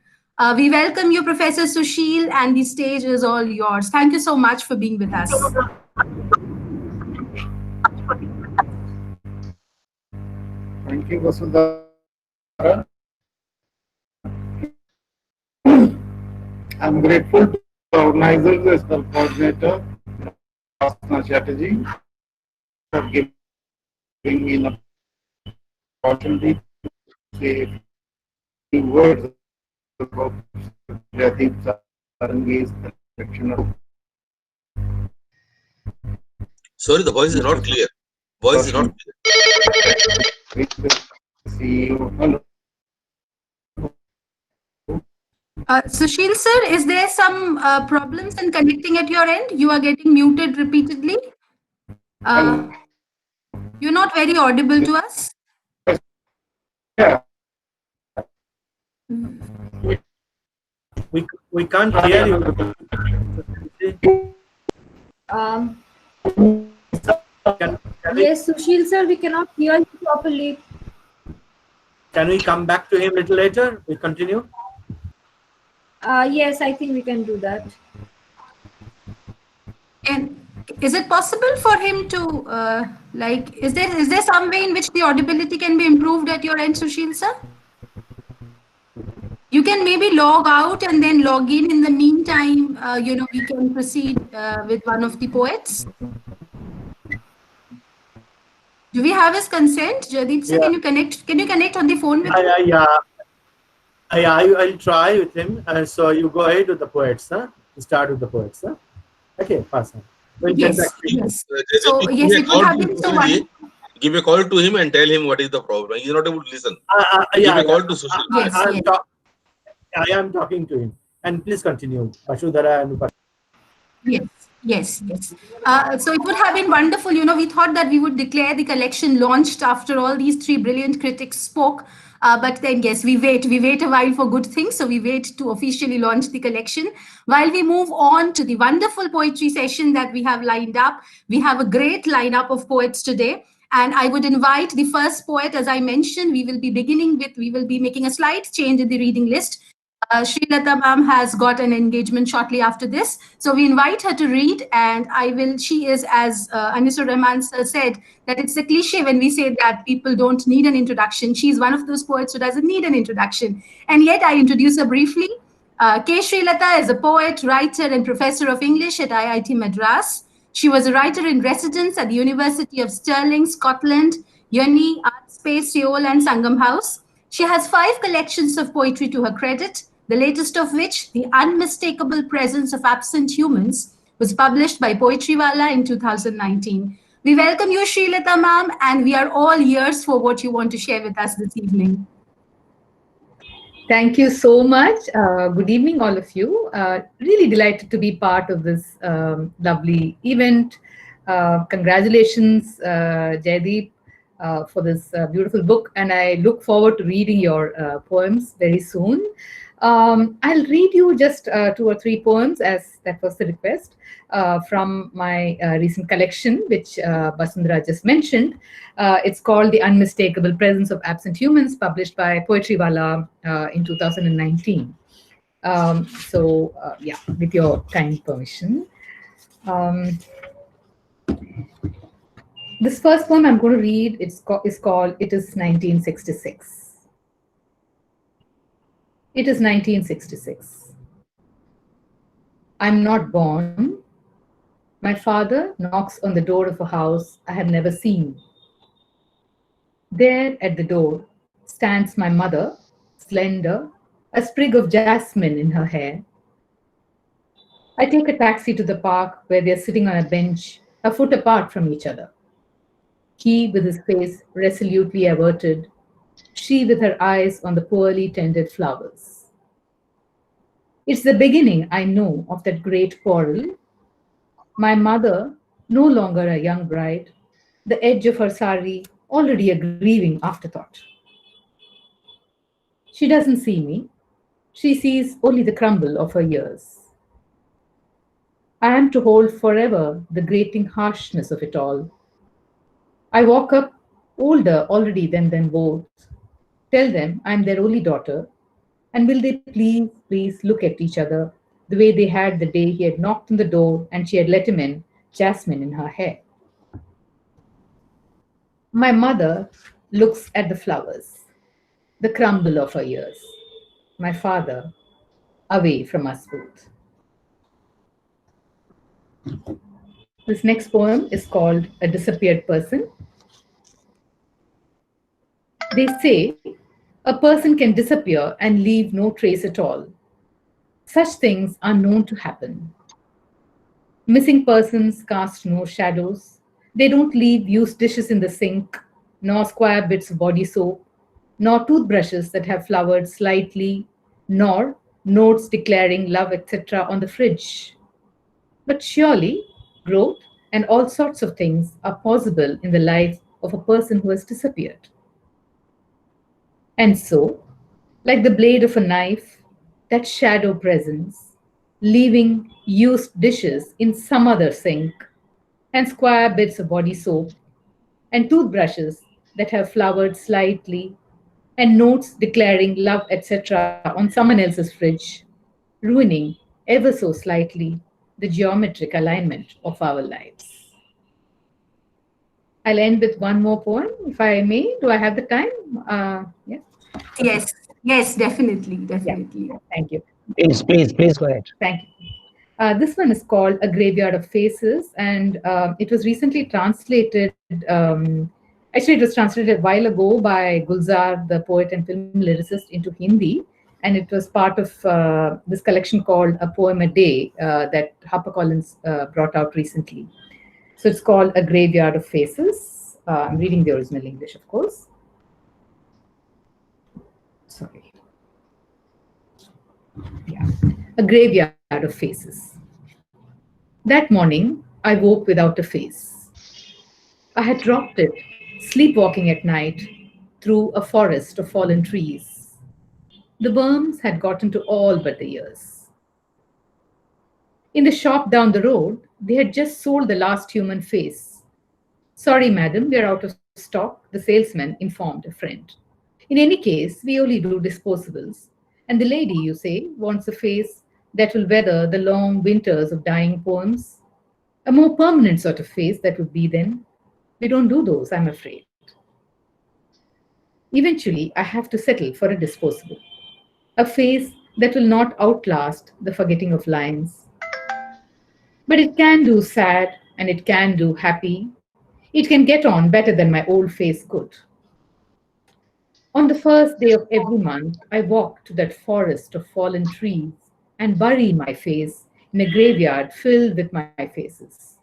We welcome you, Professor Susheel, and the stage is all yours. Thank you so much for being with us. Thank you, Vasudha. I'm grateful to the organizers as the coordinator, Chatterjee, for giving me an opportunity to say a few words about Jaydeep Sarangi's collection of. Sorry, the voice is not clear. Voice is not clear. CEO. Susheel sir, is there some problems in connecting at your end? You are getting muted repeatedly. You're not very audible to us. Yeah. We can't hear you. Yes, Susheel sir, we cannot hear you properly. Can we come back to him a little later? We continue. Yes, I think we can do that. And is it possible for him to is there some way in which the audibility can be improved at your end, Susheel sir? You can maybe log out and then log in the meantime, we can proceed with one of the poets. Do we have his consent? Jaydeep sir, Yeah. Can you connect on the phone with him? I'll try with him. So you go ahead with the poets, huh? Start with the poets, huh? Okay, pass on. We'll get Yes, back to you. yes. So yes, it would have been so wonderful. give a call to him and tell him what is the problem. He's not able to listen. Give a call to Sushil. I am talking to him. And please continue, Ashudhara and Yes. So it would have been wonderful. We thought that we would declare the collection launched after all these three brilliant critics spoke. But then, yes, we wait a while for good things. So we wait to officially launch the collection. While we move on to the wonderful poetry session that we have lined up, we have a great lineup of poets today. And I would invite the first poet, as I mentioned, we will be making a slight change in the reading list. Srilata ma'am has got an engagement shortly after this. So we invite her to read, and she is, as Anisur Rahman sir said, that it's a cliche when we say that people don't need an introduction. She's one of those poets who doesn't need an introduction. And yet I introduce her briefly. K. Srilata is a poet, writer, and professor of English at IIT Madras. She was a writer in residence at the University of Stirling, Scotland, Uni, Art Space, Seoul, and Sangam House. She has 5 collections of poetry to her credit, the latest of which, The Unmistakable Presence of Absent Humans, was published by Poetry-Wala in 2019. We welcome you, Srilata ma'am, and we are all ears for what you want to share with us this evening. Thank you so much. Good evening, all of you. Really delighted to be part of this lovely event. Congratulations, Jaydeep, for this beautiful book, and I look forward to reading your poems very soon. I'll read you just 2 or 3 poems, as that was the request, from my recent collection, which Basundhara just mentioned. It's called The Unmistakable Presence of Absent Humans, published by Poetry-Wala in 2019. Yeah, with your kind permission. This first poem I'm going to read is called It Is 1966. It is 1966. I'm not born. My father knocks on the door of a house I have never seen. There at the door stands my mother, slender, a sprig of jasmine in her hair. I take a taxi to the park where they're sitting on a bench, a foot apart from each other. He with his face resolutely averted, she with her eyes on the poorly tended flowers. It's the beginning, I know, of that great quarrel. My mother, no longer a young bride, the edge of her sari already a grieving afterthought. She doesn't see me. She sees only the crumble of her years. I am to hold forever the grating harshness of it all. I walk up, older already than them both, tell them I'm their only daughter, and will they please look at each other the way they had the day he had knocked on the door and she had let him in, jasmine in her hair. My mother looks at the flowers, the crumble of her years. My father, away from us both. This next poem is called A Disappeared Person. They say a person can disappear and leave no trace at all. Such things are known to happen. Missing persons cast no shadows. They don't leave used dishes in the sink, nor square bits of body soap, nor toothbrushes that have flowered slightly, nor notes declaring love, etc. on the fridge. But surely, growth and all sorts of things are possible in the life of a person who has disappeared. And so, like the blade of a knife, that shadow presence, leaving used dishes in some other sink, and square bits of body soap, and toothbrushes that have flowered slightly, and notes declaring love, etc. on someone else's fridge, ruining ever so slightly the geometric alignment of our lives. I'll end with one more poem, if I may. Do I have the time? Yes. Yes, definitely. Yeah. Thank you. Please go ahead. Thank you. This one is called A Graveyard of Faces, and it was recently translated. Actually, it was translated a while ago by Gulzar, the poet and film lyricist, into Hindi, and it was part of this collection called A Poem a Day that HarperCollins brought out recently. So it's called A Graveyard of Faces. I'm reading the original English, of course. Sorry. Yeah. A graveyard of faces. That morning, I woke without a face. I had dropped it, sleepwalking at night through a forest of fallen trees. The worms had gotten to all but the ears. In the shop down the road, they had just sold the last human face. Sorry, madam, we're out of stock, the salesman informed a friend. In any case, we only do disposables. And the lady, you say, wants a face that will weather the long winters of dying poems. A more permanent sort of face that would be then. We don't do those, I'm afraid. Eventually, I have to settle for a disposable. A face that will not outlast the forgetting of lines. But it can do sad and it can do happy. It can get on better than my old face could. On the first day of every month, I walk to that forest of fallen trees and bury my face in a graveyard filled with my faces.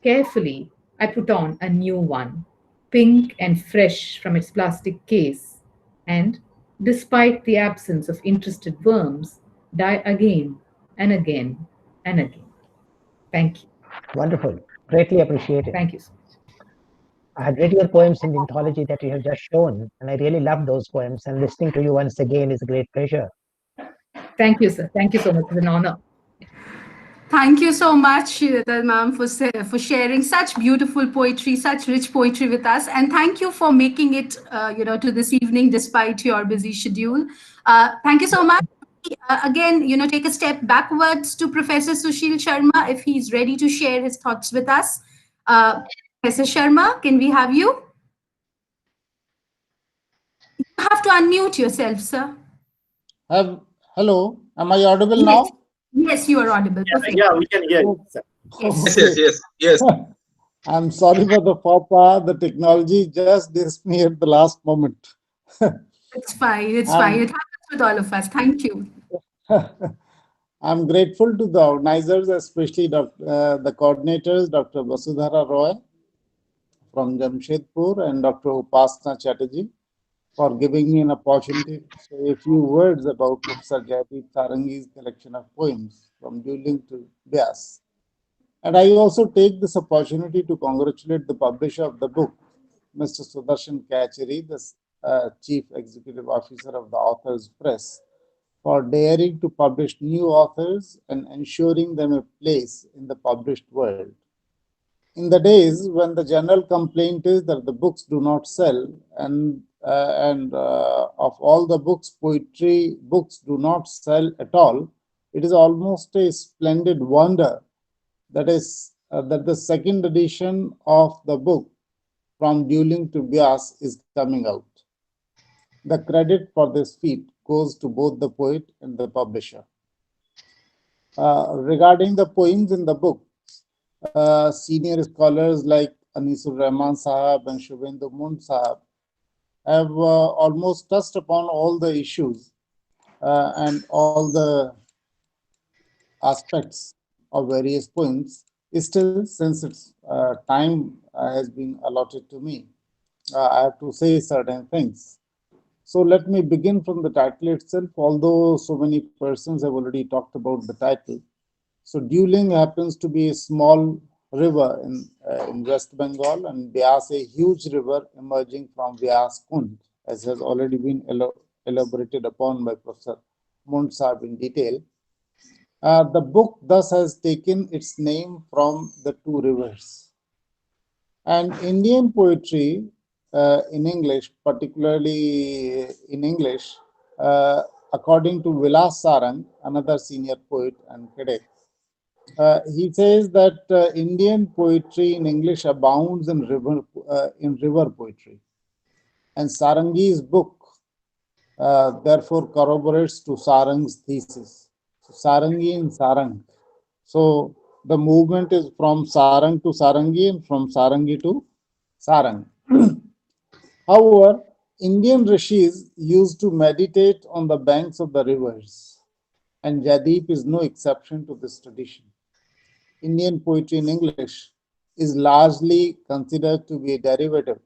Carefully, I put on a new one, pink and fresh from its plastic case, and, despite the absence of interested worms, die again and again and again. Thank you. Wonderful. Greatly appreciated. Thank you so much. I had read your poems in the anthology that you have just shown, and I really loved those poems. And listening to you once again is a great pleasure. Thank you, sir. Thank you so much. It's an honor. Thank you so much, Srilata ma'am, for sharing such beautiful poetry, such rich poetry with us, and thank you for making it, to this evening despite your busy schedule. Thank you so much. Again, take a step backwards to Professor Susheel Sharma if he's ready to share his thoughts with us. Professor Sharma, can we have you? You have to unmute yourself, sir. Hello, am I audible now? Yes, you are audible. Perfect. Yeah, we can hear you, sir. Yes. I'm sorry for the faux pas. The technology just dissed me at the last moment. It's fine. It's fine. It happens with all of us. Thank you. I'm grateful to the organizers, especially the coordinators, Dr. Vasudhara Roy from Jamshedpur and Dr. Upasana Chatterjee, for giving me an opportunity to say a few words about Professor Jaydeep Sarangi's collection of poems from Dulung to Beas. And I also take this opportunity to congratulate the publisher of the book, Mr. Sudarshan Kacheri, the Chief Executive Officer of the Authors Press, for daring to publish new authors and ensuring them a place in the published world. In the days when the general complaint is that the books do not sell, and of all the books, poetry books do not sell at all, it is almost a splendid wonder that the second edition of the book From Dulung to Beas is coming out. The credit for this feat goes to both the poet and the publisher. Regarding the poems in the book, senior scholars like Anisur Rahman Sahab and Subhendu Mund Sahab have almost touched upon all the issues and all the aspects of various poems. Still, since its time has been allotted to me, I have to say certain things. So let me begin from the title itself, although so many persons have already talked about the title. So Dulung happens to be a small river in West Bengal, and Beas a huge river emerging from Beas Kund, as has already been elaborated upon by Professor Mund Sahab in detail. The book thus has taken its name from the two rivers. And Indian poetry in English, particularly in English, according to Vilas Sarang, another senior poet and critic, he says that Indian poetry in English abounds in river poetry. And Sarangi's book therefore corroborates to Sarang's thesis. So Sarangi and Sarang. So the movement is from Sarang to Sarangi and from Sarangi to Sarang. However, Indian rishis used to meditate on the banks of the rivers, and Jaydeep is no exception to this tradition. Indian poetry in English is largely considered to be a derivative.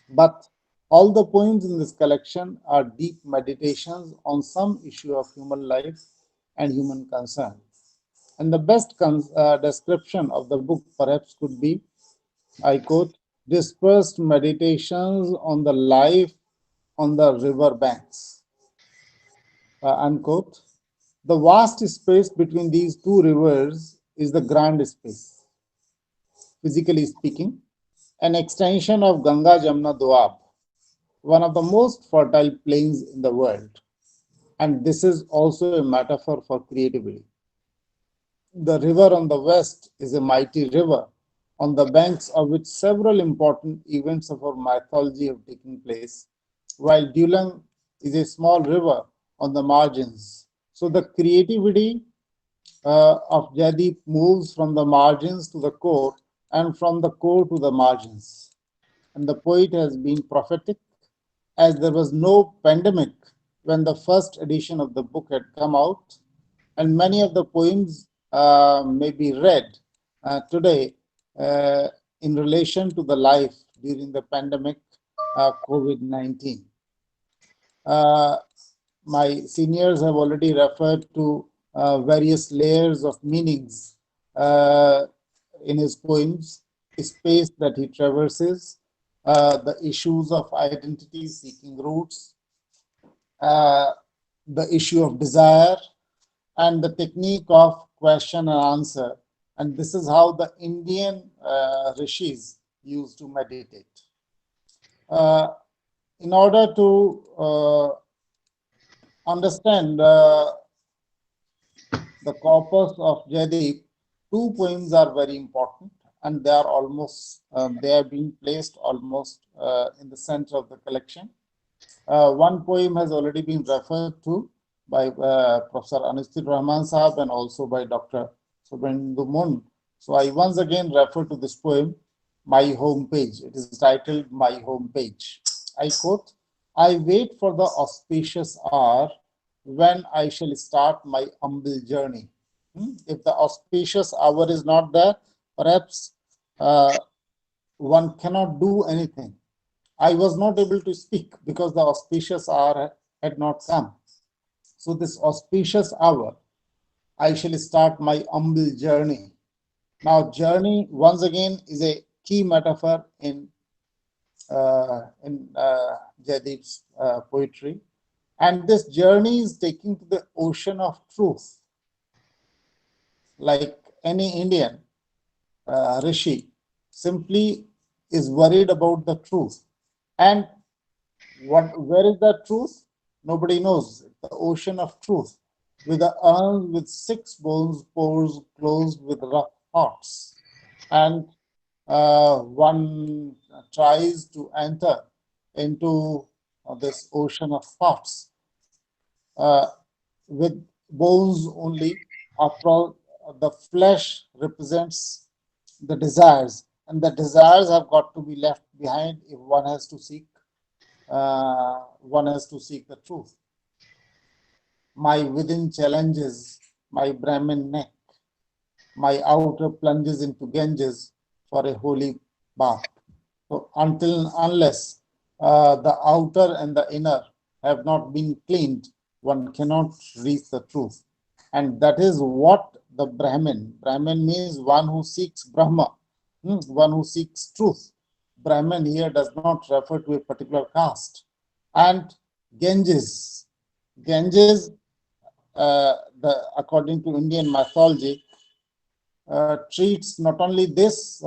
But all the poems in this collection are deep meditations on some issue of human life and human concern. And the best description of the book perhaps could be, I quote, dispersed meditations on the life on the river banks, unquote. The vast space between these two rivers is the grand space, physically speaking, an extension of Ganga Jamna Doab, one of the most fertile plains in the world. And this is also a metaphor for creativity. The river on the west is a mighty river, on the banks of which several important events of our mythology have taken place, while Dulung is a small river on the margins. So the creativity of Jaydeep moves from the margins to the core and from the core to the margins. And the poet has been prophetic, as there was no pandemic when the first edition of the book had come out, and many of the poems may be read today in relation to the life during the pandemic COVID-19. My seniors have already referred to various layers of meanings in his poems, space that he traverses, the issues of identity seeking roots, the issue of desire, and the technique of question and answer. And this is how the Indian rishis used to meditate. In order to understand the corpus of Jaydeep, two poems are very important, and they are almost, they have been placed almost in the center of the collection. One poem has already been referred to by Professor Anisur Rahman Sahab and also by Dr. Subhendu Mund. So I once again refer to this poem, My Home Page. It is titled My Home Page. I quote, I wait for the auspicious hour when I shall start my humble journey. If the auspicious hour is not there, perhaps one cannot do anything. I was not able to speak because the auspicious hour had not come. So this auspicious hour, I shall start my humble journey. Now, journey, once again, is a key metaphor in Jaydeep's poetry. And this journey is taking to the ocean of truth. Like any Indian rishi, simply is worried about the truth. And where is that truth? Nobody knows. The ocean of truth, with the urn with 6 bones, pores closed with rough hearts. And one tries to enter into this ocean of thoughts with bones only. After all, the flesh represents the desires, and the desires have got to be left behind if one has to seek the truth. My within challenges my Brahmin neck, my outer plunges into Ganges for a holy bath. So unless the outer and the inner have not been cleaned, one cannot reach the truth. And that is what the Brahmin means one who seeks Brahma, one who seeks truth. Brahmin here does not refer to a particular caste. And Ganges, according to Indian mythology, treats not only this,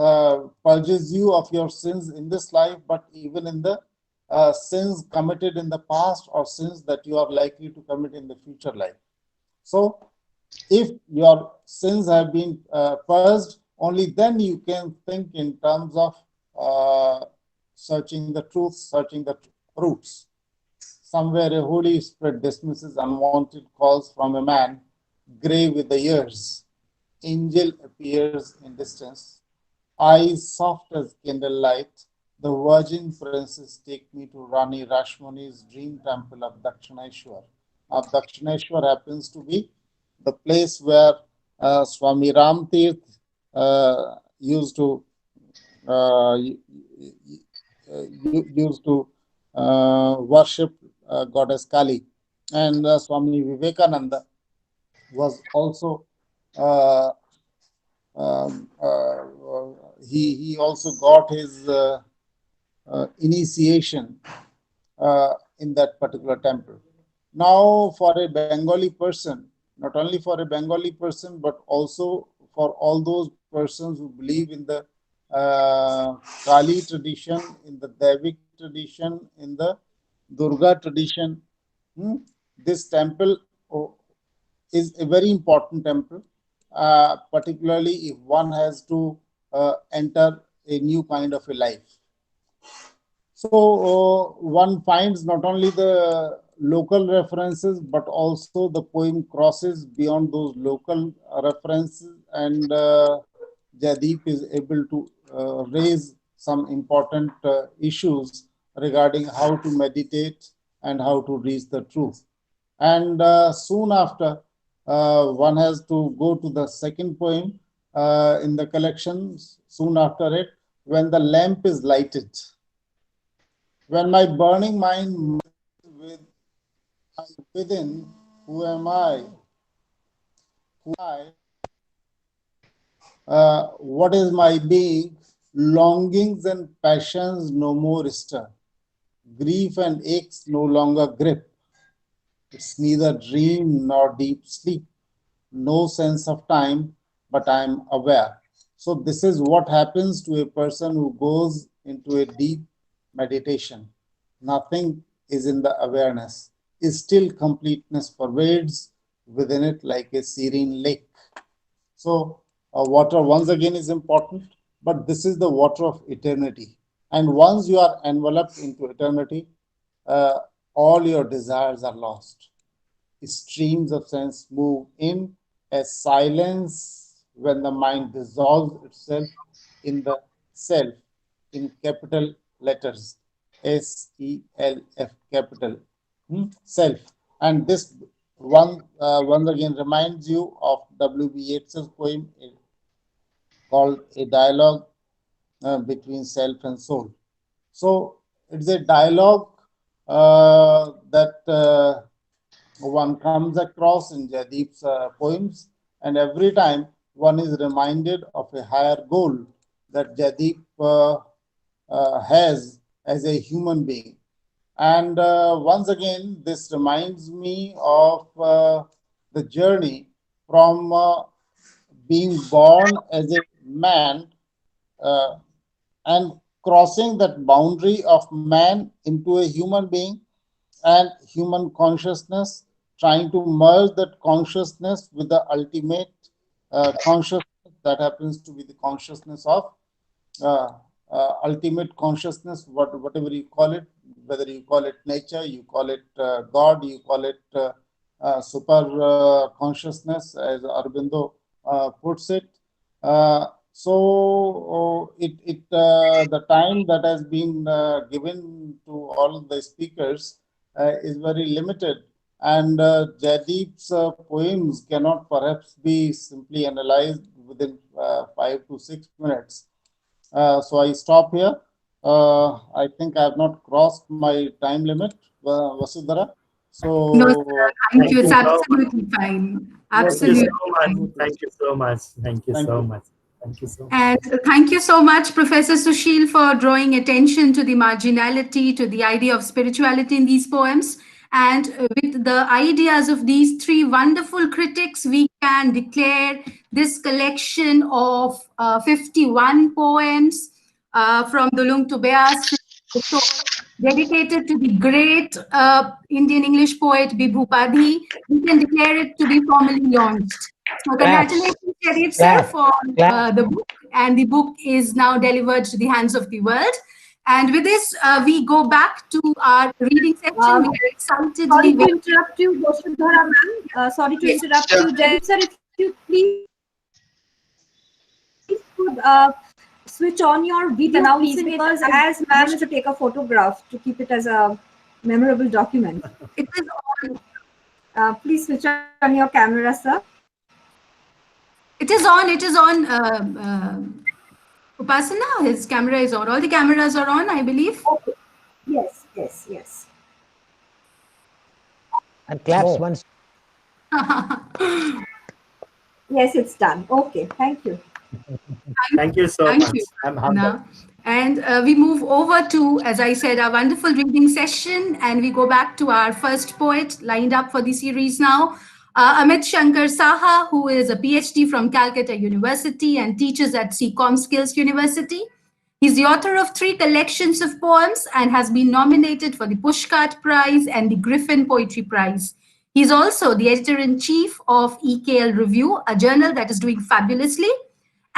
purges you of your sins in this life, but even in the sins committed in the past or sins that you are likely to commit in the future life. So, if your sins have been purged, only then you can think in terms of searching the truth, searching the roots. Somewhere a Holy Spirit dismisses unwanted calls from a man, grey with the years. Angel appears in distance, eyes soft as candlelight. The virgin princes take me to Rani Rashmani's dream temple of Dakshineshwar. Now, Dakshineshwar happens to be the place where Swami Ram Tirth used to worship goddess Kali, and Swami Vivekananda was also uh, he also got his initiation in that particular temple. Now, for a Bengali person, not only for a Bengali person, but also for all those persons who believe in the Kali tradition, in the Devic tradition, in the Durga tradition, this temple is a very important temple, particularly if one has to enter a new kind of a life. So one finds not only the local references, but also the poem crosses beyond those local references, and Jaydeep is able to raise some important issues regarding how to meditate and how to reach the truth. And soon after, one has to go to the second poem in the collection, soon after it, when the lamp is lighted. When my burning mind within, who am I? What is my being? Longings and passions no more stir. Grief and aches no longer grip. It's neither dream nor deep sleep. No sense of time, but I am aware. So this is what happens to a person who goes into a deep meditation. Nothing is in the awareness. Still completeness pervades within it like a serene lake. So water once again is important, but this is the water of eternity. And once you are enveloped into eternity, all your desires are lost. Streams of sense move in as silence when the mind dissolves itself in the self in capital letters, SELF capital, self. And this once again reminds you of W.B. Yeats's poem called A Dialogue Between Self and Soul. So it's a dialogue that one comes across in Jaydeep's poems, and every time one is reminded of a higher goal that Jaydeep has as a human being. And once again, this reminds me of the journey from being born as a man and crossing that boundary of man into a human being and human consciousness, trying to merge that consciousness with the ultimate consciousness that happens to be the consciousness of ultimate consciousness, whatever you call it, whether you call it nature, you call it God, you call it super consciousness, as Aurobindo puts it. So the time that has been given to all the speakers is very limited, and Jaydeep's poems cannot perhaps be simply analyzed within 5 to 6 minutes. So I stop here. I think I have not crossed my time limit, Vasudhara. So no, sir, thank you. It's absolutely fine. Absolutely. Thank you so much. Thank you so much. Thank you so much. And thank you so much, Professor Sushil, for drawing attention to the marginality, to the idea of spirituality in these poems. And with the ideas of these three wonderful critics, we can declare this collection of 51 poems from Dulung to Beas, dedicated to the great Indian English poet Bibhu Padhi. We can declare it to be formally launched. So congratulations, Jaydeep sir, for the book. And the book is now delivered to the hands of the world. And with this, we go back to our reading section. We are excitedly sorry to interrupt you, Vasudhara ma'am. Sorry to interrupt you, Jaydeep sir. If you please could switch on your video announcing, because as ma'am to take a photograph to keep it as a memorable document. It is on. Please switch on your camera, sir. It is on. It is on. Upasana, his camera is on. All the cameras are on, I believe. Okay. Yes, yes, yes. And claps Oh. once. Yes, it's done. Okay, thank you. Thank you so Thank much. you. I'm humbled. Upasana. And we move over to, as I said, our wonderful reading session, and we go back to our first poet lined up for the series now, Amit Shankar Saha, who is a PhD from Calcutta University and teaches at CCOM Skills University. He's the author of 3 collections of poems and has been nominated for the Pushcart Prize and the Griffin Poetry Prize. He's also the editor-in-chief of EKL Review, a journal that is doing fabulously,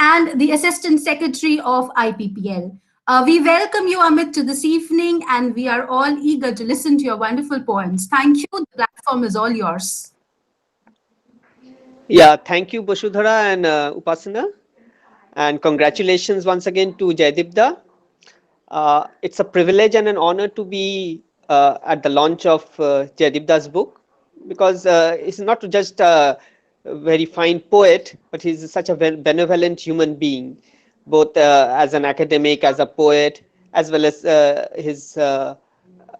and the Assistant Secretary of IPPL. We welcome you, Amit, to this evening, and we are all eager to listen to your wonderful poems. Thank you. The platform is all yours. Yeah, thank you, Bashudhara and Upasana. And congratulations once again to Jaydeep. It's a privilege and an honor to be at the launch of Jaydeep's book, because he's not just a very fine poet, but he's such a benevolent human being, both as an academic, as a poet, as well as I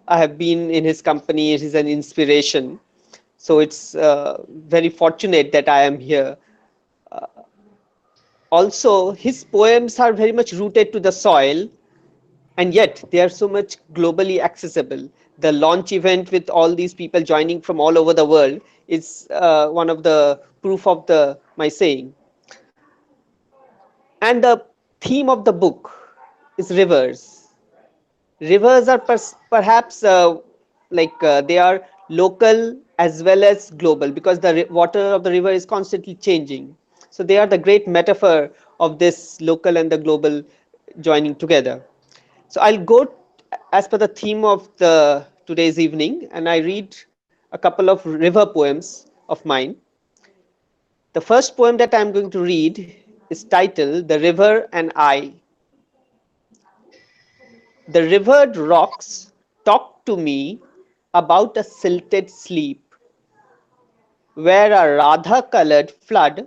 have been in his company. He's an inspiration. So it's very fortunate that I am here. Also, his poems are very much rooted to the soil, and yet they are so much globally accessible. The launch event with all these people joining from all over the world is one of the proof of my saying. And the theme of the book is rivers. Rivers are perhaps they are local as well as global, because the water of the river is constantly changing. So they are the great metaphor of this local and the global joining together. So I'll go as per the theme of the today's evening, and I read a couple of river poems of mine. The first poem that I'm going to read is titled "The River and I." The rivered rocks talk to me about a silted sleep, where a Radha-colored flood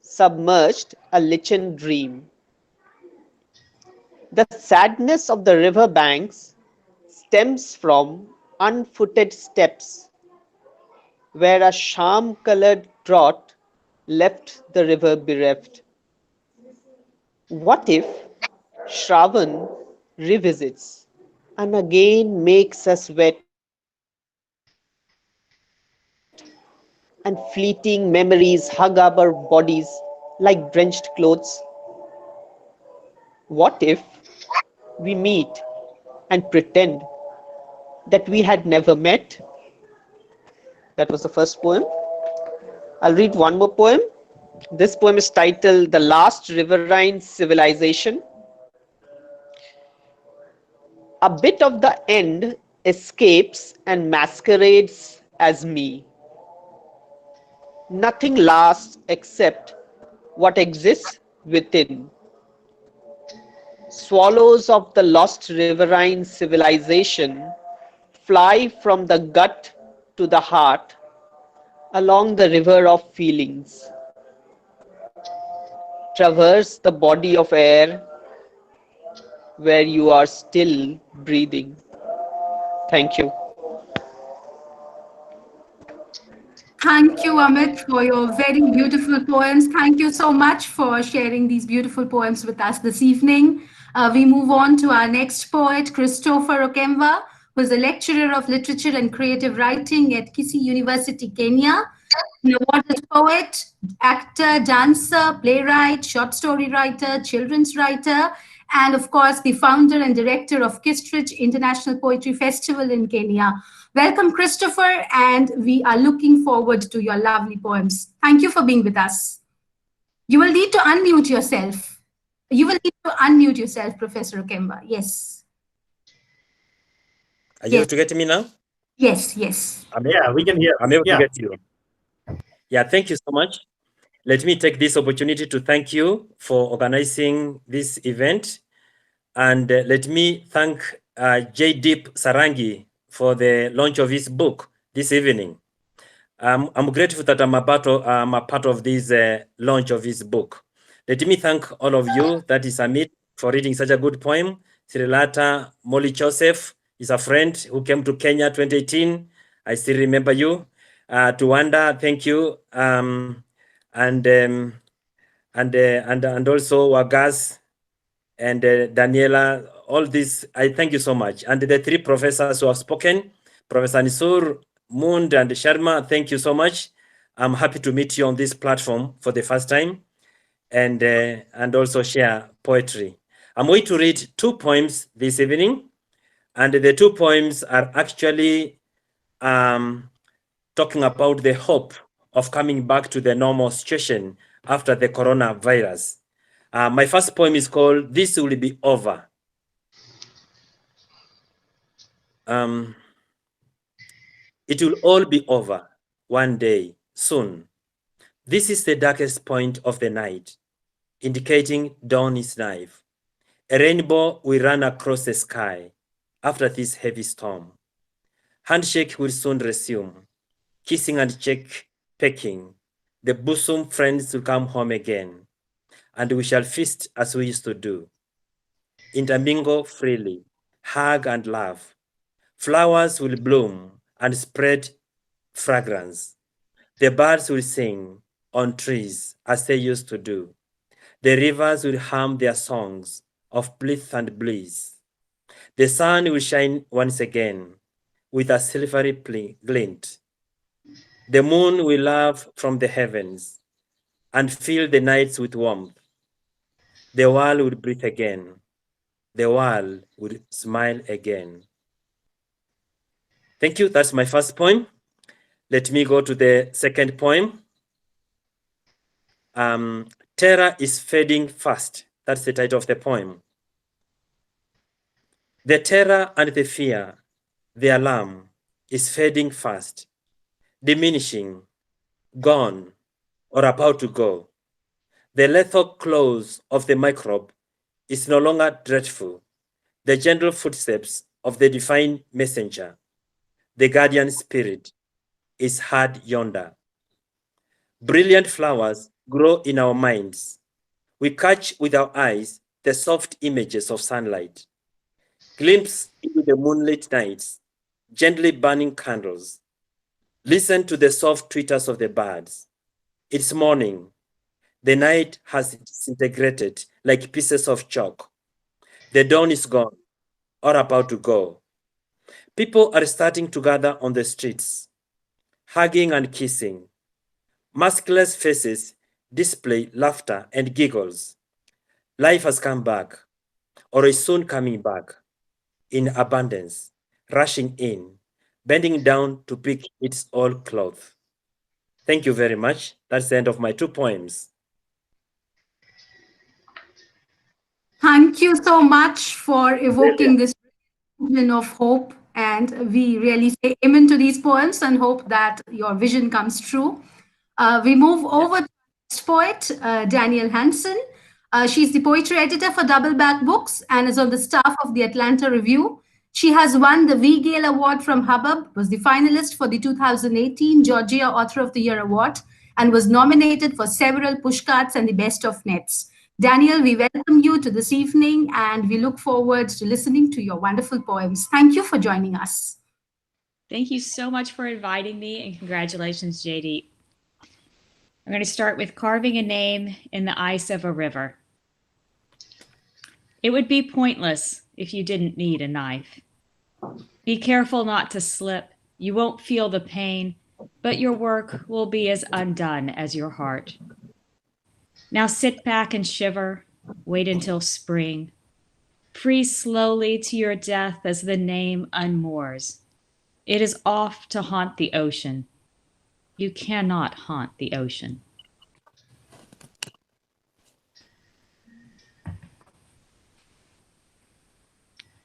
submerged a lichen dream. The sadness of the river banks stems from unfooted steps, where a sham-colored drought left the river bereft. What if Shravan revisits and again makes us wet, and fleeting memories hug our bodies like drenched clothes? What if we meet and pretend that we had never met? That was the first poem. I'll read one more poem. This poem is titled "The Last Riverine Civilization." A bit of the end escapes and masquerades as me. Nothing lasts except what exists within. Swallows of the lost riverine civilization fly from the gut to the heart along the river of feelings. Traverse the body of air where you are still breathing. Thank you. Thank you, Amit, for your very beautiful poems. Thank you so much for sharing these beautiful poems with us this evening. We move on to our next poet, Christopher Okemwa, who is a lecturer of literature and creative writing at Kisii University, Kenya. An awarded poet, actor, dancer, playwright, short story writer, children's writer, and of course, the founder and director of Kistridge International Poetry Festival in Kenya. Welcome, Christopher, and we are looking forward to your lovely poems. Thank you for being with us. You will need to unmute yourself. You will need to unmute yourself, Professor Okemva. Yes. Are you able to get me now? Yes, yes. Yeah, we can hear. I'm able to get you. Yeah, thank you so much. Let me take this opportunity to thank you for organizing this event. And let me thank Jaydeep Sarangi for the launch of his book this evening. I'm grateful that I'm a part of this launch of his book. Let me thank all of you. That is Amit for reading such a good poem. Srilata, Molly Joseph is a friend who came to Kenya 2018. I still remember you. Tuwanda, thank you. And also Waqas and Daniela, all this, I thank you so much. And the three professors who have spoken, Professor Anisur, Mund, and Sharma, thank you so much. I'm happy to meet you on this platform for the first time and also share poetry. I'm going to read 2 poems this evening, and the 2 poems are actually talking about the hope of coming back to the normal situation after the coronavirus. My first poem is called This Will Be Over. It will all be over one day, soon. This is the darkest point of the night, indicating dawn is nigh. A rainbow will run across the sky after this heavy storm. Handshake will soon resume, kissing and pecking. The bosom friends will come home again, and we shall feast as we used to do. Intermingle freely, hug and laugh. Flowers will bloom and spread fragrance. The birds will sing on trees as they used to do. The rivers will hum their songs of bliss and bliss. The sun will shine once again with a silvery glint. The moon will laugh from the heavens and fill the nights with warmth. The world will breathe again. The world will smile again. Thank you. That's my first poem. Let me go to the second poem. Terror is fading fast. That's the title of the poem. The terror and the fear, the alarm is fading fast, diminishing, gone, or about to go. The lethal claws of the microbe is no longer dreadful. The gentle footsteps of the divine messenger, the guardian spirit, is heard yonder. Brilliant flowers grow in our minds. We catch with our eyes the soft images of sunlight. Glimpse into the moonlit nights, gently burning candles. Listen to the soft twitters of the birds. It's morning. The night has disintegrated like pieces of chalk. The dawn is gone, or about to go. People are starting to gather on the streets, hugging and kissing. Maskless faces display laughter and giggles. Life has come back, or is soon coming back, in abundance, rushing in, bending down to pick its old cloth. Thank you very much. That's the end of my 2 poems. Thank you so much for evoking this vision of hope, and we really say amen to these poems and hope that your vision comes true. We move over to the next poet, Danielle Hanson. She's the poetry editor for Double Back Books and is on the staff of the Atlanta Review. She has won the V. Gale Award from Hubbub, was the finalist for the 2018 Georgia Author of the Year Award, and was nominated for several pushcarts and the Best of Nets. Danielle, we welcome you to this evening and we look forward to listening to your wonderful poems. Thank you for joining us. Thank you so much for inviting me, and congratulations, Jaydeep. I'm going to start with carving a name in the ice of a river. It would be pointless if you didn't need a knife. Be careful not to slip. You won't feel the pain, but your work will be as undone as your heart. Now sit back and shiver. Wait until spring. Freeze slowly to your death as the name unmoors. It is off to haunt the ocean. You cannot haunt the ocean.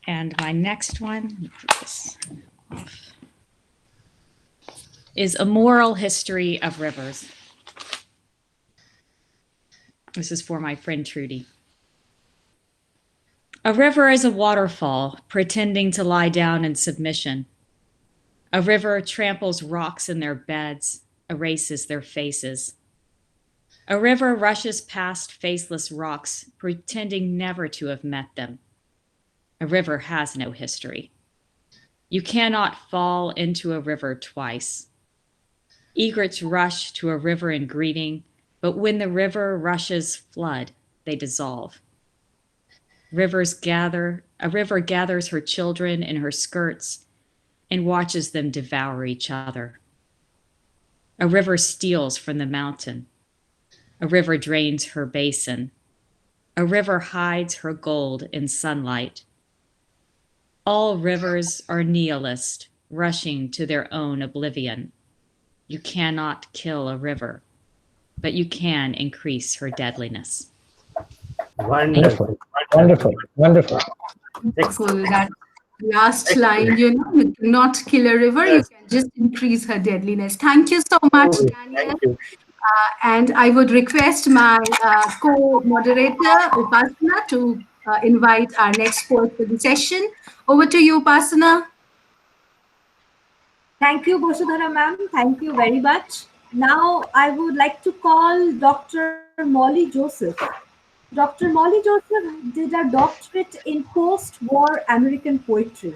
And my next one, let me put this off, is A Moral History of Rivers. This is for my friend Trudy. A river is a waterfall pretending to lie down in submission. A river tramples rocks in their beds, erases their faces. A river rushes past faceless rocks, pretending never to have met them. A river has no history. You cannot fall into a river twice. Egrets rush to a river in greeting, but when the river rushes flood, they dissolve. A river gathers her children in her skirts and watches them devour each other. A river steals from the mountain. A river drains her basin. A river hides her gold in sunlight. All rivers are nihilist, rushing to their own oblivion. You cannot kill a river, but you can increase her deadliness. Wonderful. Wonderful. Wonderful. Wonderful. That last line, you cannot kill a river, you can just increase her deadliness. Thank you so much, Danielle. Thank you. And I would request my co-moderator, Upasana, to invite our next poet for the session. Over to you, Upasana. Thank you, Boshudhara ma'am. Thank you very much. Now I would like to call Dr. Molly Joseph. Dr. Molly Joseph did a doctorate in post-war American poetry.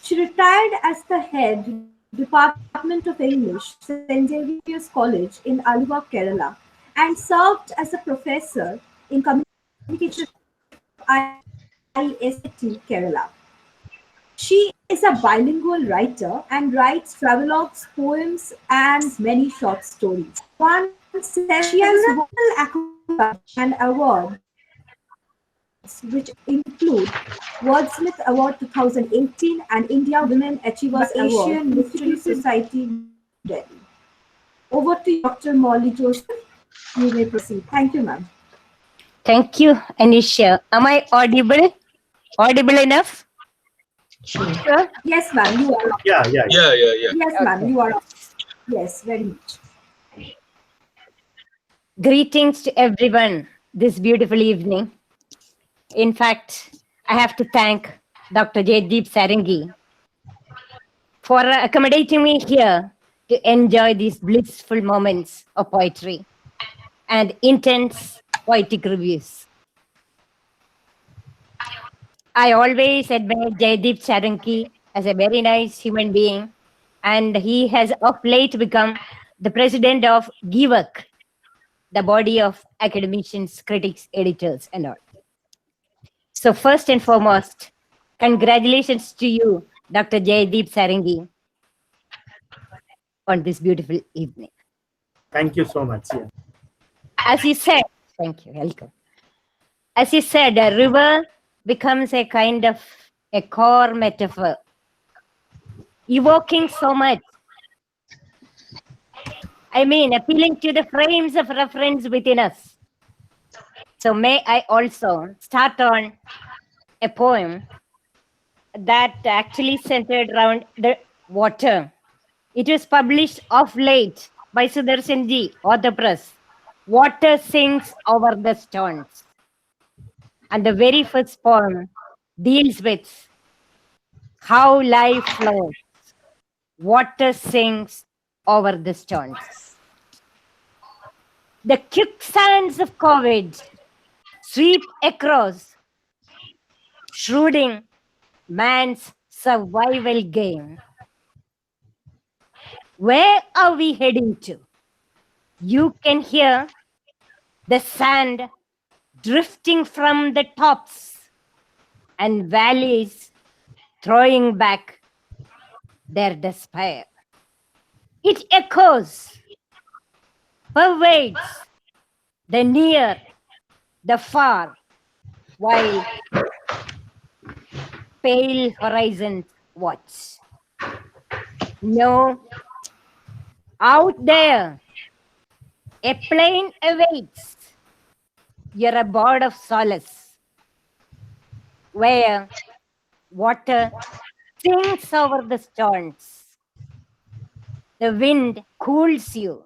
She retired as the head Department of English, St. Xavier's College in Alua, Kerala, and served as a professor in communication at IST, Kerala. She is a bilingual writer and writes travelogues, poems, and many short stories. She has won accolades and awards, which include Wordsmith Award 2018 and India Women Achievers Asian Literary Society, Delhi. Over to Dr. Molly Joseph. You may proceed. Thank you, ma'am. Thank you, Anisha. Am I audible? Audible enough? Sure. Yes, ma'am. You are. Yeah. Yes, ma'am. Okay. You are. Yes, very much. Greetings to everyone this beautiful evening. In fact, I have to thank Dr. Jaydeep Sarangi for accommodating me here to enjoy these blissful moments of poetry and intense poetic reviews. I always admire Jaydeep Sarangi as a very nice human being, and he has of late become the president of GIVAC, the body of academicians, critics, editors, and all. So first and foremost, congratulations to you, Dr. Jaydeep Sarangi, on this beautiful evening. Thank you so much. Yeah. As you said, thank you, welcome. As you said, a river becomes a kind of a core metaphor, evoking so much. I mean, appealing to the frames of reference within us. So may I also start on a poem that actually centered around the water. It was published of late by Sudarshanji, Author Press. Water sings over the stones. And the very first poem deals with how life flows. Water sings over the stones. The quicksands of COVID sweep across, shrouding man's survival game. Where are we heading to? You can hear the sand drifting from the tops and valleys throwing back their despair. It echoes, pervades the near, the far, while pale horizons watch. No, out there, a plane awaits. You're a bird of solace, where water sings over the stones. The wind cools you.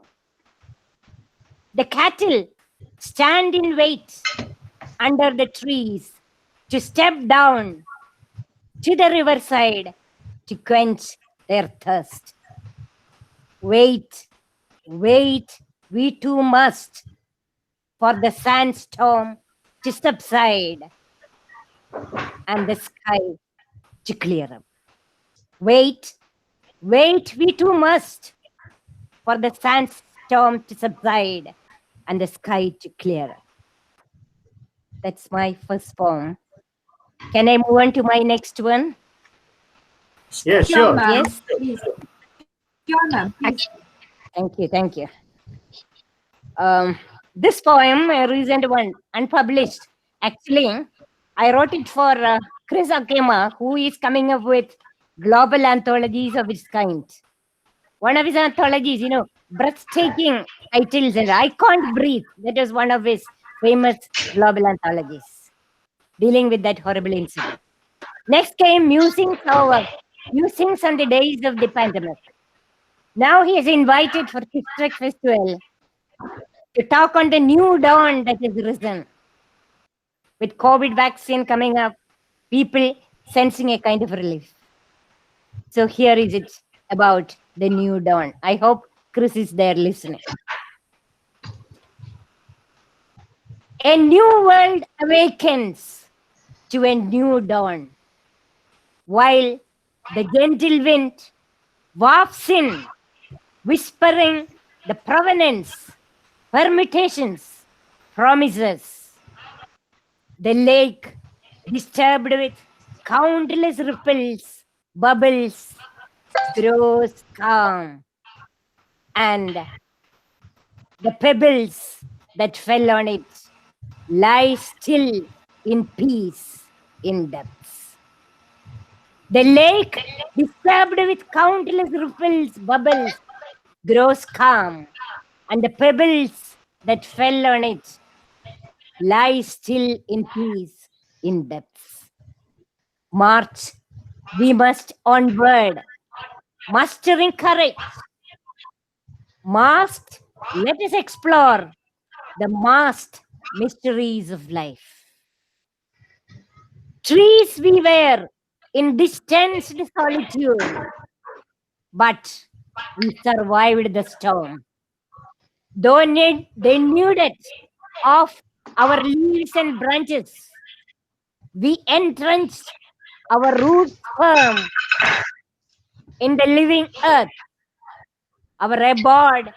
The cattle stand in wait under the trees to step down to the riverside to quench their thirst. Wait, wait, we too must for the sandstorm to subside and the sky to clear up. Wait, wait, we too must for the sandstorm to subside and the sky to clear up. That's my first poem. Can I move on to my next one? Yeah, sure. Yes. Please. Sure, ma'am. Please. Thank you, thank you. This poem, a recent one, unpublished. Actually, I wrote it for Chris Okemwa, who is coming up with global anthologies of its kind. One of his anthologies, breathtaking titles, and I Can't Breathe. That is one of his famous global anthologies, dealing with that horrible incident. Next came Musings on the Days of the Pandemic. Now he is invited for District Festival to talk on the new dawn that has risen. With COVID vaccine coming up, people sensing a kind of relief. So here is it about the new dawn. I hope Chris is there listening. A new world awakens to a new dawn, while the gentle wind wafts in, whispering the provenance, permutations, promises. The lake, disturbed with countless ripples, bubbles, grows calm, and the pebbles that fell on it lie still in peace in depths. The lake, disturbed with countless ripples, bubbles, grows calm, and the pebbles that fell on it lie still in peace in depths. March, we must onward, mustering courage. Masked, let us explore the masked mysteries of life. Trees we were in distanced solitude, but we survived the storm. Though they nuded of our leaves and branches, we entrenched our roots firm in the living earth. Our abode,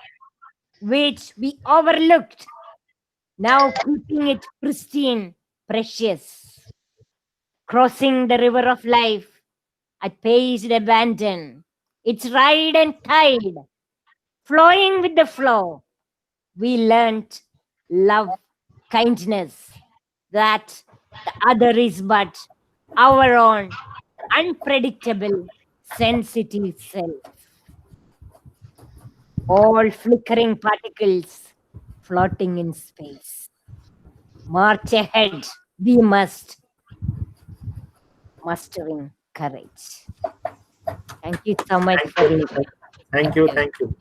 which we overlooked, now keeping it pristine, precious. Crossing the river of life at pace abandon, its ride and tide, flowing with the flow, we learnt love, kindness, that the other is but our own unpredictable, sensitive self. All flickering particles floating in space. March ahead, we must, mustering courage. Thank you so much for listening. Thank you, thank you.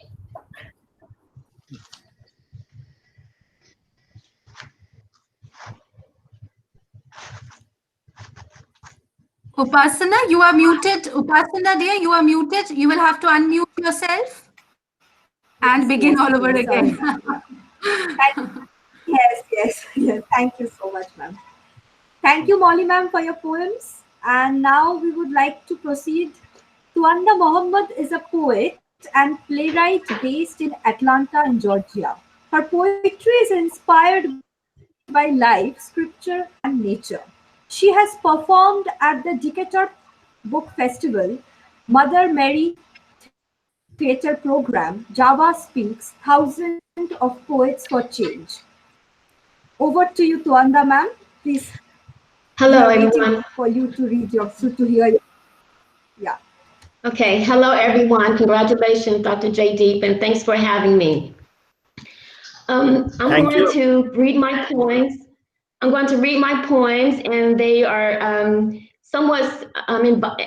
Upasana, you are muted. Upasana, dear, you are muted. You will have to unmute yourself and begin all over again. Yes. Thank you so much, ma'am. Thank you, Molly ma'am, for your poems. And now we would like to proceed. Tuwanda Muhammad is a poet and playwright based in Atlanta, in Georgia. Her poetry is inspired by life, scripture, and nature. She has performed at the Decatur Book Festival, Mother Mary Theatre Program, Java Speaks, Thousands of Poets for Change. Over to you, Tuwanda ma'am. Please. Hello, everyone. For you to read to hear your. Yeah. Okay. Hello, everyone. Congratulations, Dr. Jaydeep, and thanks for having me. I'm going to read my poems. I'm going to read my poems, and they are somewhat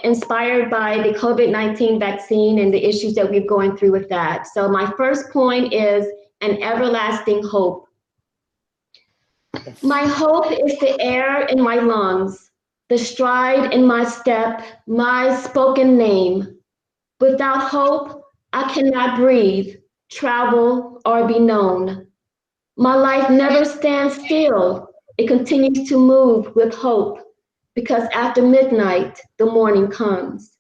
inspired by the COVID-19 vaccine and the issues that we're going through with that. So my first poem is An Everlasting Hope. My hope is the air in my lungs, the stride in my step, my spoken name. Without hope, I cannot breathe, travel, or be known. My life never stands still. It continues to move with hope because after midnight, the morning comes.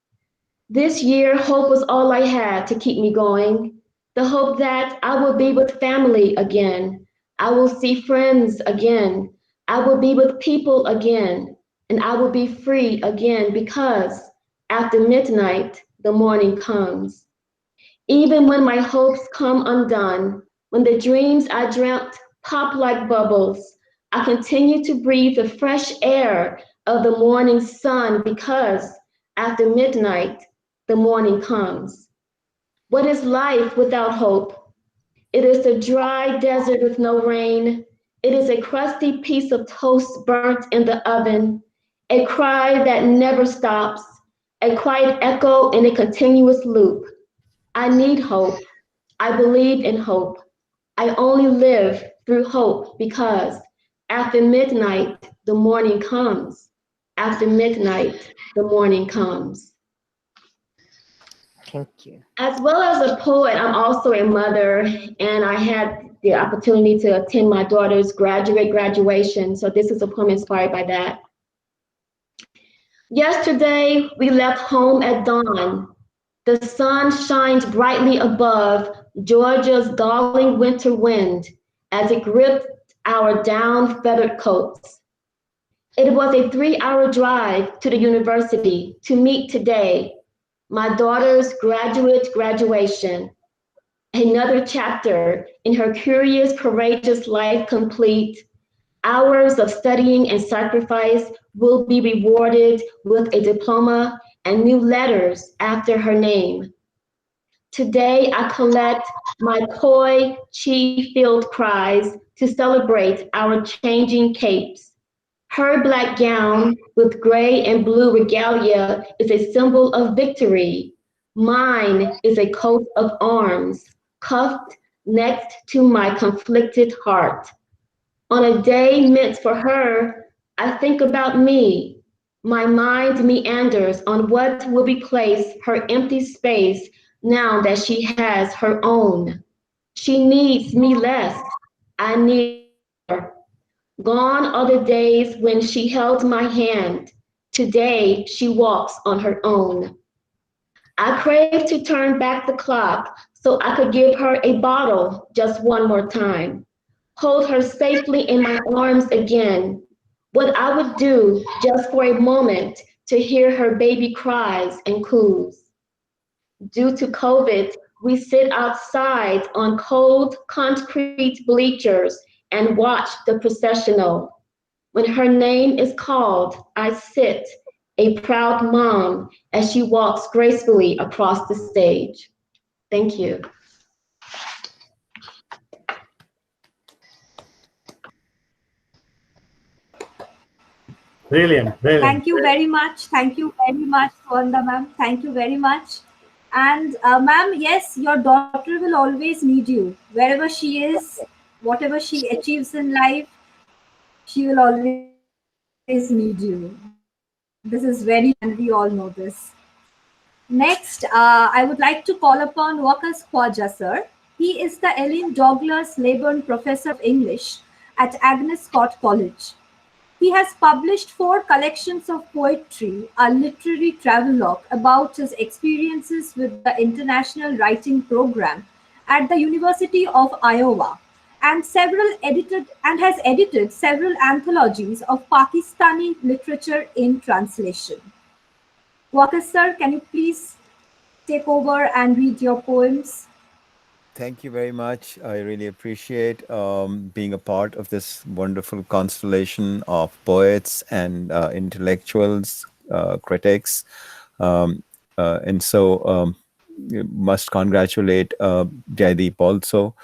This year, hope was all I had to keep me going. The hope that I will be with family again. I will see friends again. I will be with people again. And I will be free again because after midnight, the morning comes. Even when my hopes come undone, when the dreams I dreamt pop like bubbles, I continue to breathe the fresh air of the morning sun because after midnight, the morning comes. What is life without hope? It is a dry desert with no rain. It is a crusty piece of toast burnt in the oven, a cry that never stops, a quiet echo in a continuous loop. I need hope. I believe in hope. I only live through hope because after midnight, the morning comes. After midnight, the morning comes. Thank you. As well as a poet, I'm also a mother, and I had the opportunity to attend my daughter's graduation. So this is a poem inspired by that. Yesterday, we left home at dawn. The sun shines brightly above Georgia's galling winter wind as it gripped our down feathered coats. It was a 3-hour drive to the university to meet today, my daughter's graduation, another chapter in her curious, courageous life complete. Hours of studying and sacrifice will be rewarded with a diploma and new letters after her name. Today, I collect my coy, chi-filled cries to celebrate our changing capes. Her black gown with gray and blue regalia is a symbol of victory. Mine is a coat of arms, cuffed next to my conflicted heart. On a day meant for her, I think about me. My mind meanders on what will replace her empty space now that she has her own. She needs me less. I need her. Gone are the days when she held my hand. Today she walks on her own. I crave to turn back the clock so I could give her a bottle just one more time. Hold her safely in my arms again. What I would do just for a moment to hear her baby cries and coos. Due to COVID, we sit outside on cold concrete bleachers and watch the processional. When her name is called, I sit, a proud mom, as she walks gracefully across the stage. Thank you. Brilliant, brilliant. Thank you very much. Thank you very much, Tuwanda ma'am. Thank you very much. And ma'am, yes, your daughter will always need you. Wherever she is, whatever she achieves in life, she will always need you. This is very true, and we all know this. Next, I would like to call upon Waqas Khwaja, sir. He is the Ellen Douglas Leyburn Professor of English at Agnes Scott College. He has published 4 collections of poetry, a literary travelogue about his experiences with the International Writing Program at the University of Iowa, and has edited several anthologies of Pakistani literature in translation. Waqas sir, can you please take over and read your poems? Thank you very much. I really appreciate being a part of this wonderful constellation of poets and intellectuals, critics. And so you must congratulate Jaydeep also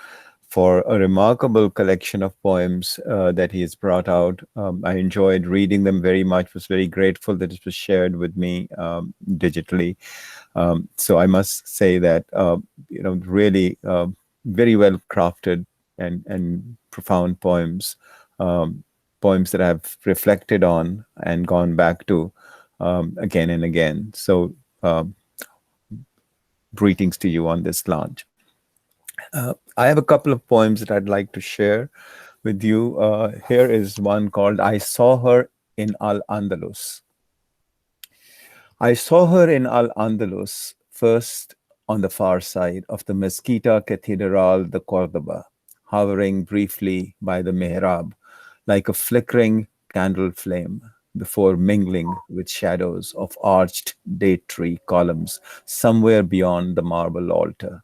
for a remarkable collection of poems that he has brought out. I enjoyed reading them very much, was very grateful that it was shared with me digitally. So I must say that, really very well crafted and profound poems, poems that I've reflected on and gone back to again and again. So greetings to you on this launch. I have a couple of poems that I'd like to share with you. Here is one called I Saw Her in Al-Andalus. I saw her in Al-Andalus, first on the far side of the Mezquita Catedral de Cordoba, hovering briefly by the mihrab, like a flickering candle flame, before mingling with shadows of arched date tree columns somewhere beyond the marble altar.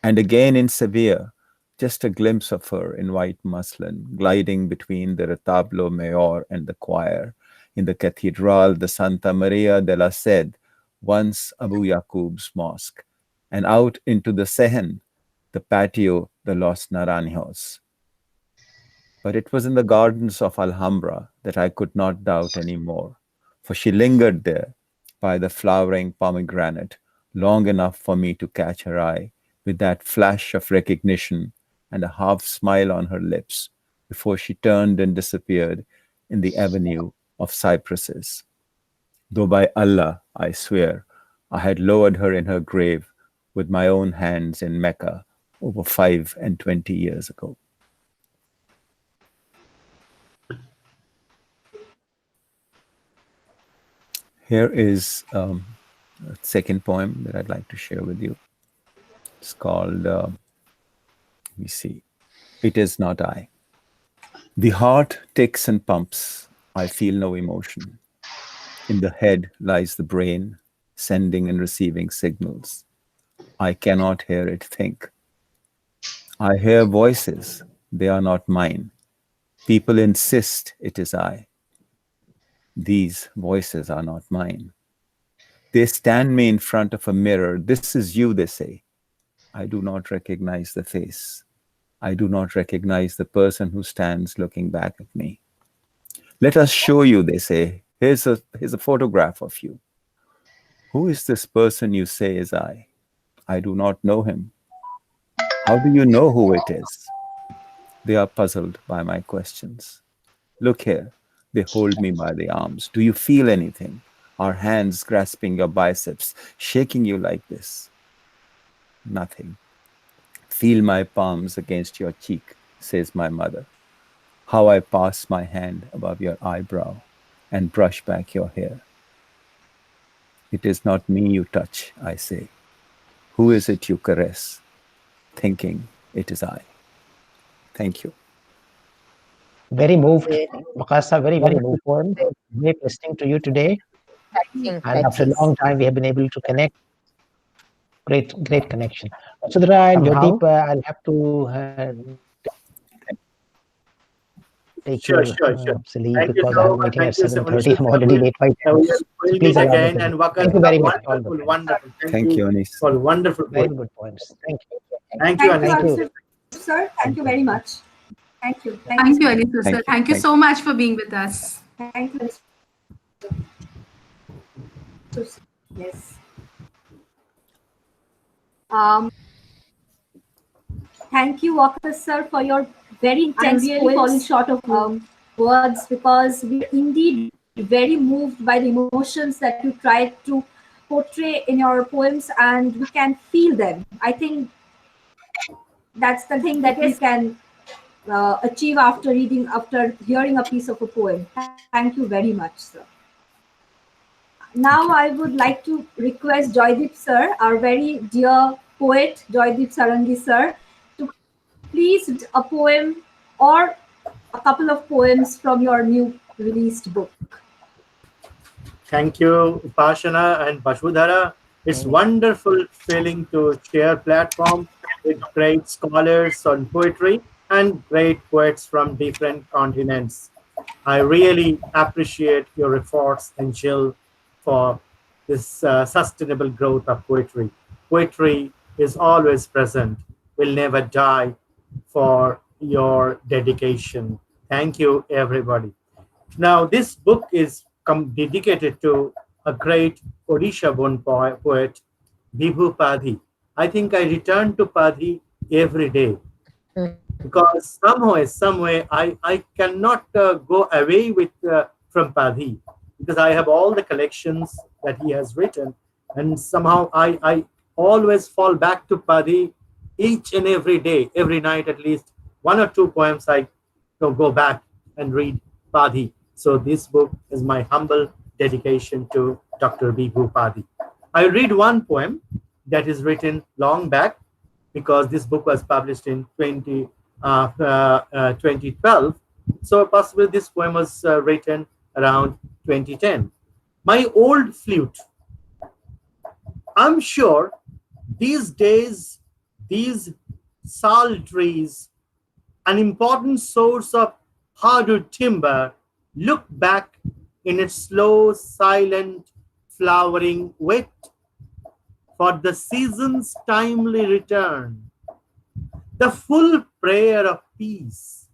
And again in Seville, just a glimpse of her in white muslin, gliding between the retablo mayor and the choir in the Cathedral de Santa Maria de la Sed, once Abu Yaqub's mosque, and out into the Sehen, the patio de los Naranjos. But it was in the gardens of Alhambra that I could not doubt any more, for she lingered there by the flowering pomegranate long enough for me to catch her eye with that flash of recognition and a half smile on her lips before she turned and disappeared in the avenue of cypresses. Though by Allah, I swear, I had lowered her in her grave with my own hands in Mecca over 25 years ago. Here is a second poem that I'd like to share with you. It's called, let me see, It Is Not I. The heart ticks and pumps. I feel no emotion. In the head lies the brain, sending and receiving signals. I cannot hear it think. I hear voices. They are not mine. People insist it is I. These voices are not mine. They stand me in front of a mirror. This is you, they say. I do not recognize the face. I do not recognize the person who stands looking back at me. Let us show you, they say. Here's a photograph of you. Who is this person you say is I? I do not know him. How do you know who it is? They are puzzled by my questions. Look here. They hold me by the arms. Do you feel anything? Our hands grasping your biceps, shaking you like this. Nothing. Feel my palms against your cheek, says my mother. How I pass my hand above your eyebrow and brush back your hair. It is not me you touch, I say. Who is it you caress, thinking it is I? Thank you. Very moved, Waqas, very, very moved poem. Great listening to you today. And after a long time, we have been able to connect. Great connection. Sudra and Jaydeep, I'll have to take Sure. leave Thank you because I so have a much. meeting at Thank you, 7:30. I'm already Sushil. late by 10. We'll So meet please allow me again. to. And Waqas, Thank you very much. wonderful. Thank you, Anis. For wonderful Very points. good points. Thank you. Thank you, Anis. Thank you, Sir, thank you very much. Thank you. Thank you, Anisur sir. Thank you so much for being with us. Thank you. Yes. Thank you, Waqas sir, for your very intense really poems, falling short of words, because we're indeed very moved by the emotions that you tried to portray in your poems, and we can feel them. I think that's the thing that we can achieve after hearing a piece of a poem. Thank you very much, sir. Now I would like to request Jaydeep sir, our very dear poet, Jaydeep Sarangi sir, to please read a poem or a couple of poems from your new released book. Thank you, Upashana and Bashudhara. It's wonderful feeling to share platform with great scholars on poetry and great poets from different continents. I really appreciate your efforts, Angel, for this sustainable growth of poetry. Poetry is always present, will never die for your dedication. Thank you, everybody. Now, this book is dedicated to a great Odisha-born poet, Bibhu Padhi. I think I return to Padhi every day because somehow, some way, I cannot go away from Padhi because I have all the collections that he has written, and somehow I always fall back to Padhi each and every day, every night, at least 1 or 2 poems I go back and read Padhi. So this book is my humble dedication to Dr. Bibhu Padhi. I read one poem that is written long back, because this book was published in 2012. So possibly this poem was written around 2010. My old flute. I'm sure these days, these sal trees, an important source of hardwood timber, look back in its slow, silent, flowering wait for the season's timely return. The full prayer of peace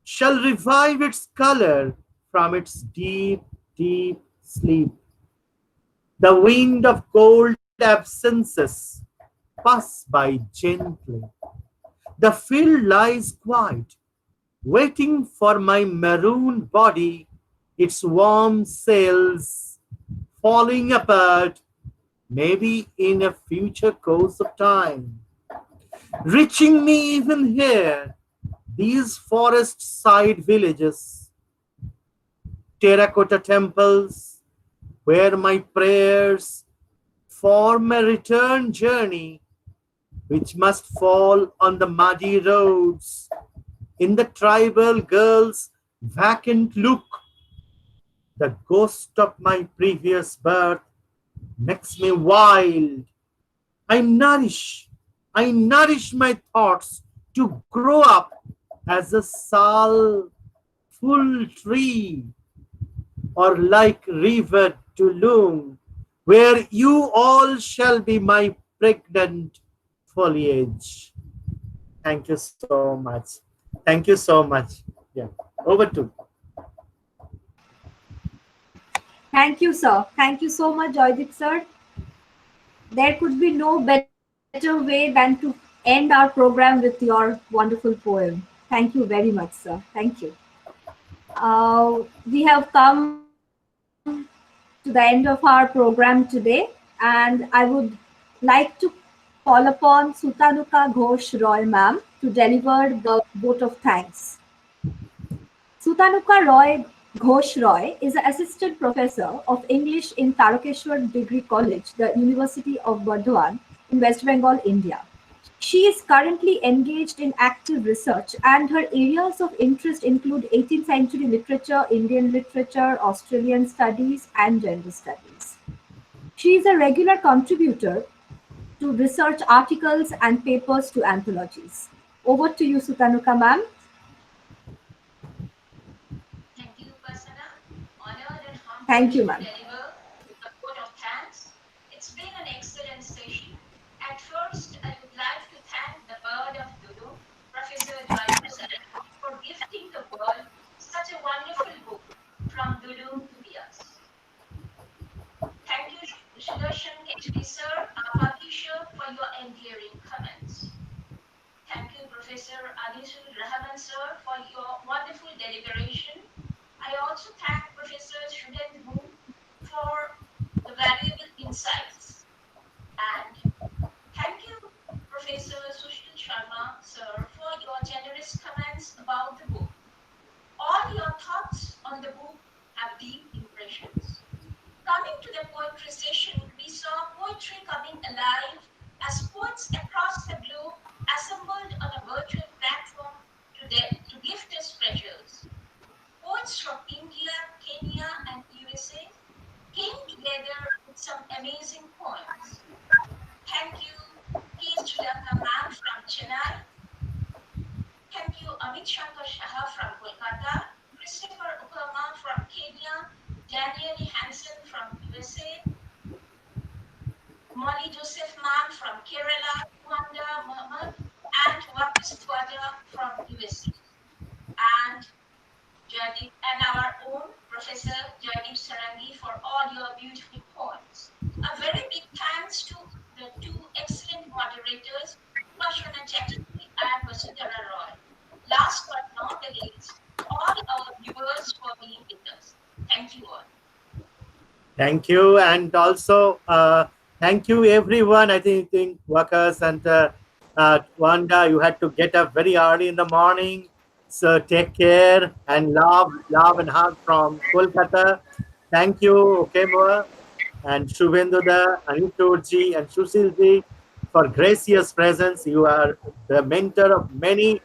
shall revive its color from its deep, deep sleep. The wind of cold absences pass by gently. The field lies quiet, waiting for my maroon body, its warm sails falling apart, maybe in a future course of time. Reaching me even here, these forest-side villages, terracotta temples, where my prayers form a return journey, which must fall on the muddy roads. In the tribal girl's vacant look, the ghost of my previous birth makes me wild. I nourish my thoughts to grow up as a soulful tree, or like river Dulung, where you all shall be my pregnant foliage. Thank you so much. Thank you so much. Yeah, over to. Thank you, sir. Thank you so much, Jaydeep sir. There could be no better way than to end our program with your wonderful poem. Thank you very much, sir. Thank you. We have come to the end of our program today, and I would like to call upon Sutanuka Ghosh Roy ma'am to deliver the vote of thanks. Sutanuka Roy Ghosh Roy is an assistant professor of English in Tarakeshwar Degree College, the University of Burdwan in West Bengal, India. She is currently engaged in active research, and her areas of interest include 18th century literature, Indian literature, Australian studies, and gender studies. She is a regular contributor to research articles and papers to anthologies. Over to you, Sutanuka ma'am. Thank you, Upasana. Honored and humbled Thank you, to ma'am. deliver a vote of thanks. It's been an excellent session. At first, I would like to thank the bird of Dulung, Professor Jaydeep Sarangi, for gifting the world such a wonderful book, From Dulung to Beas. Thank you, Sudarshan Kechri sir, our publisher, for your endearing comments. Thank you, Professor Anisur Rahman sir, for your wonderful deliberation. I also thank Professor Subhendu Mund for the valuable insights. And thank you, Professor Sushil Sharma sir, for your generous comments about the book. All your thoughts on the book have deep impressions. Coming to the poetry session, we saw poetry coming alive as poets across the globe assembled on a virtual platform to gift us treasures. Poets from India, Kenya, and USA came together with some amazing poems. Thank you, Srilata ma'am from Chennai. Thank you, Amit Shankar Saha from Kolkata, Christopher Okemwa from Kenya, Danielle Hanson from USA, Molly Joseph ma'am from Kerala, Tuwanda Muhammad, and Waqas Khwaja from USA. And Jaydeep, and our own Professor Jaydeep Sarangi for all your beautiful poems. A very big thanks to the two excellent moderators, Upasana Chatterjee and Vasudhara Roy. Last but not the least, all our viewers for being with us. Thank you all. Thank you, and also thank you everyone. I think Waqas and Tuwanda, you had to get up very early in the morning. So take care and love and hug from Kolkata. Thank you, Okemwa and Subhendu Anisur ji and Sushil ji for gracious presence. You are the mentor of many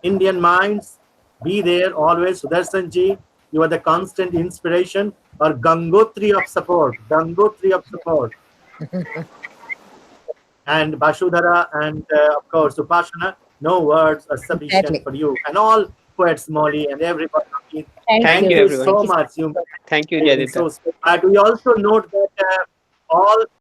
Indian minds. Be there always. Sudarshan ji, you are the constant inspiration or Gangotri of support. Gangotri of support. And Bashudhara and of course Upashana, no words are sufficient for you. And all poets, Molly and everybody. Thank you, everyone. So much. Thank you, Jaydeep. So, we also note that all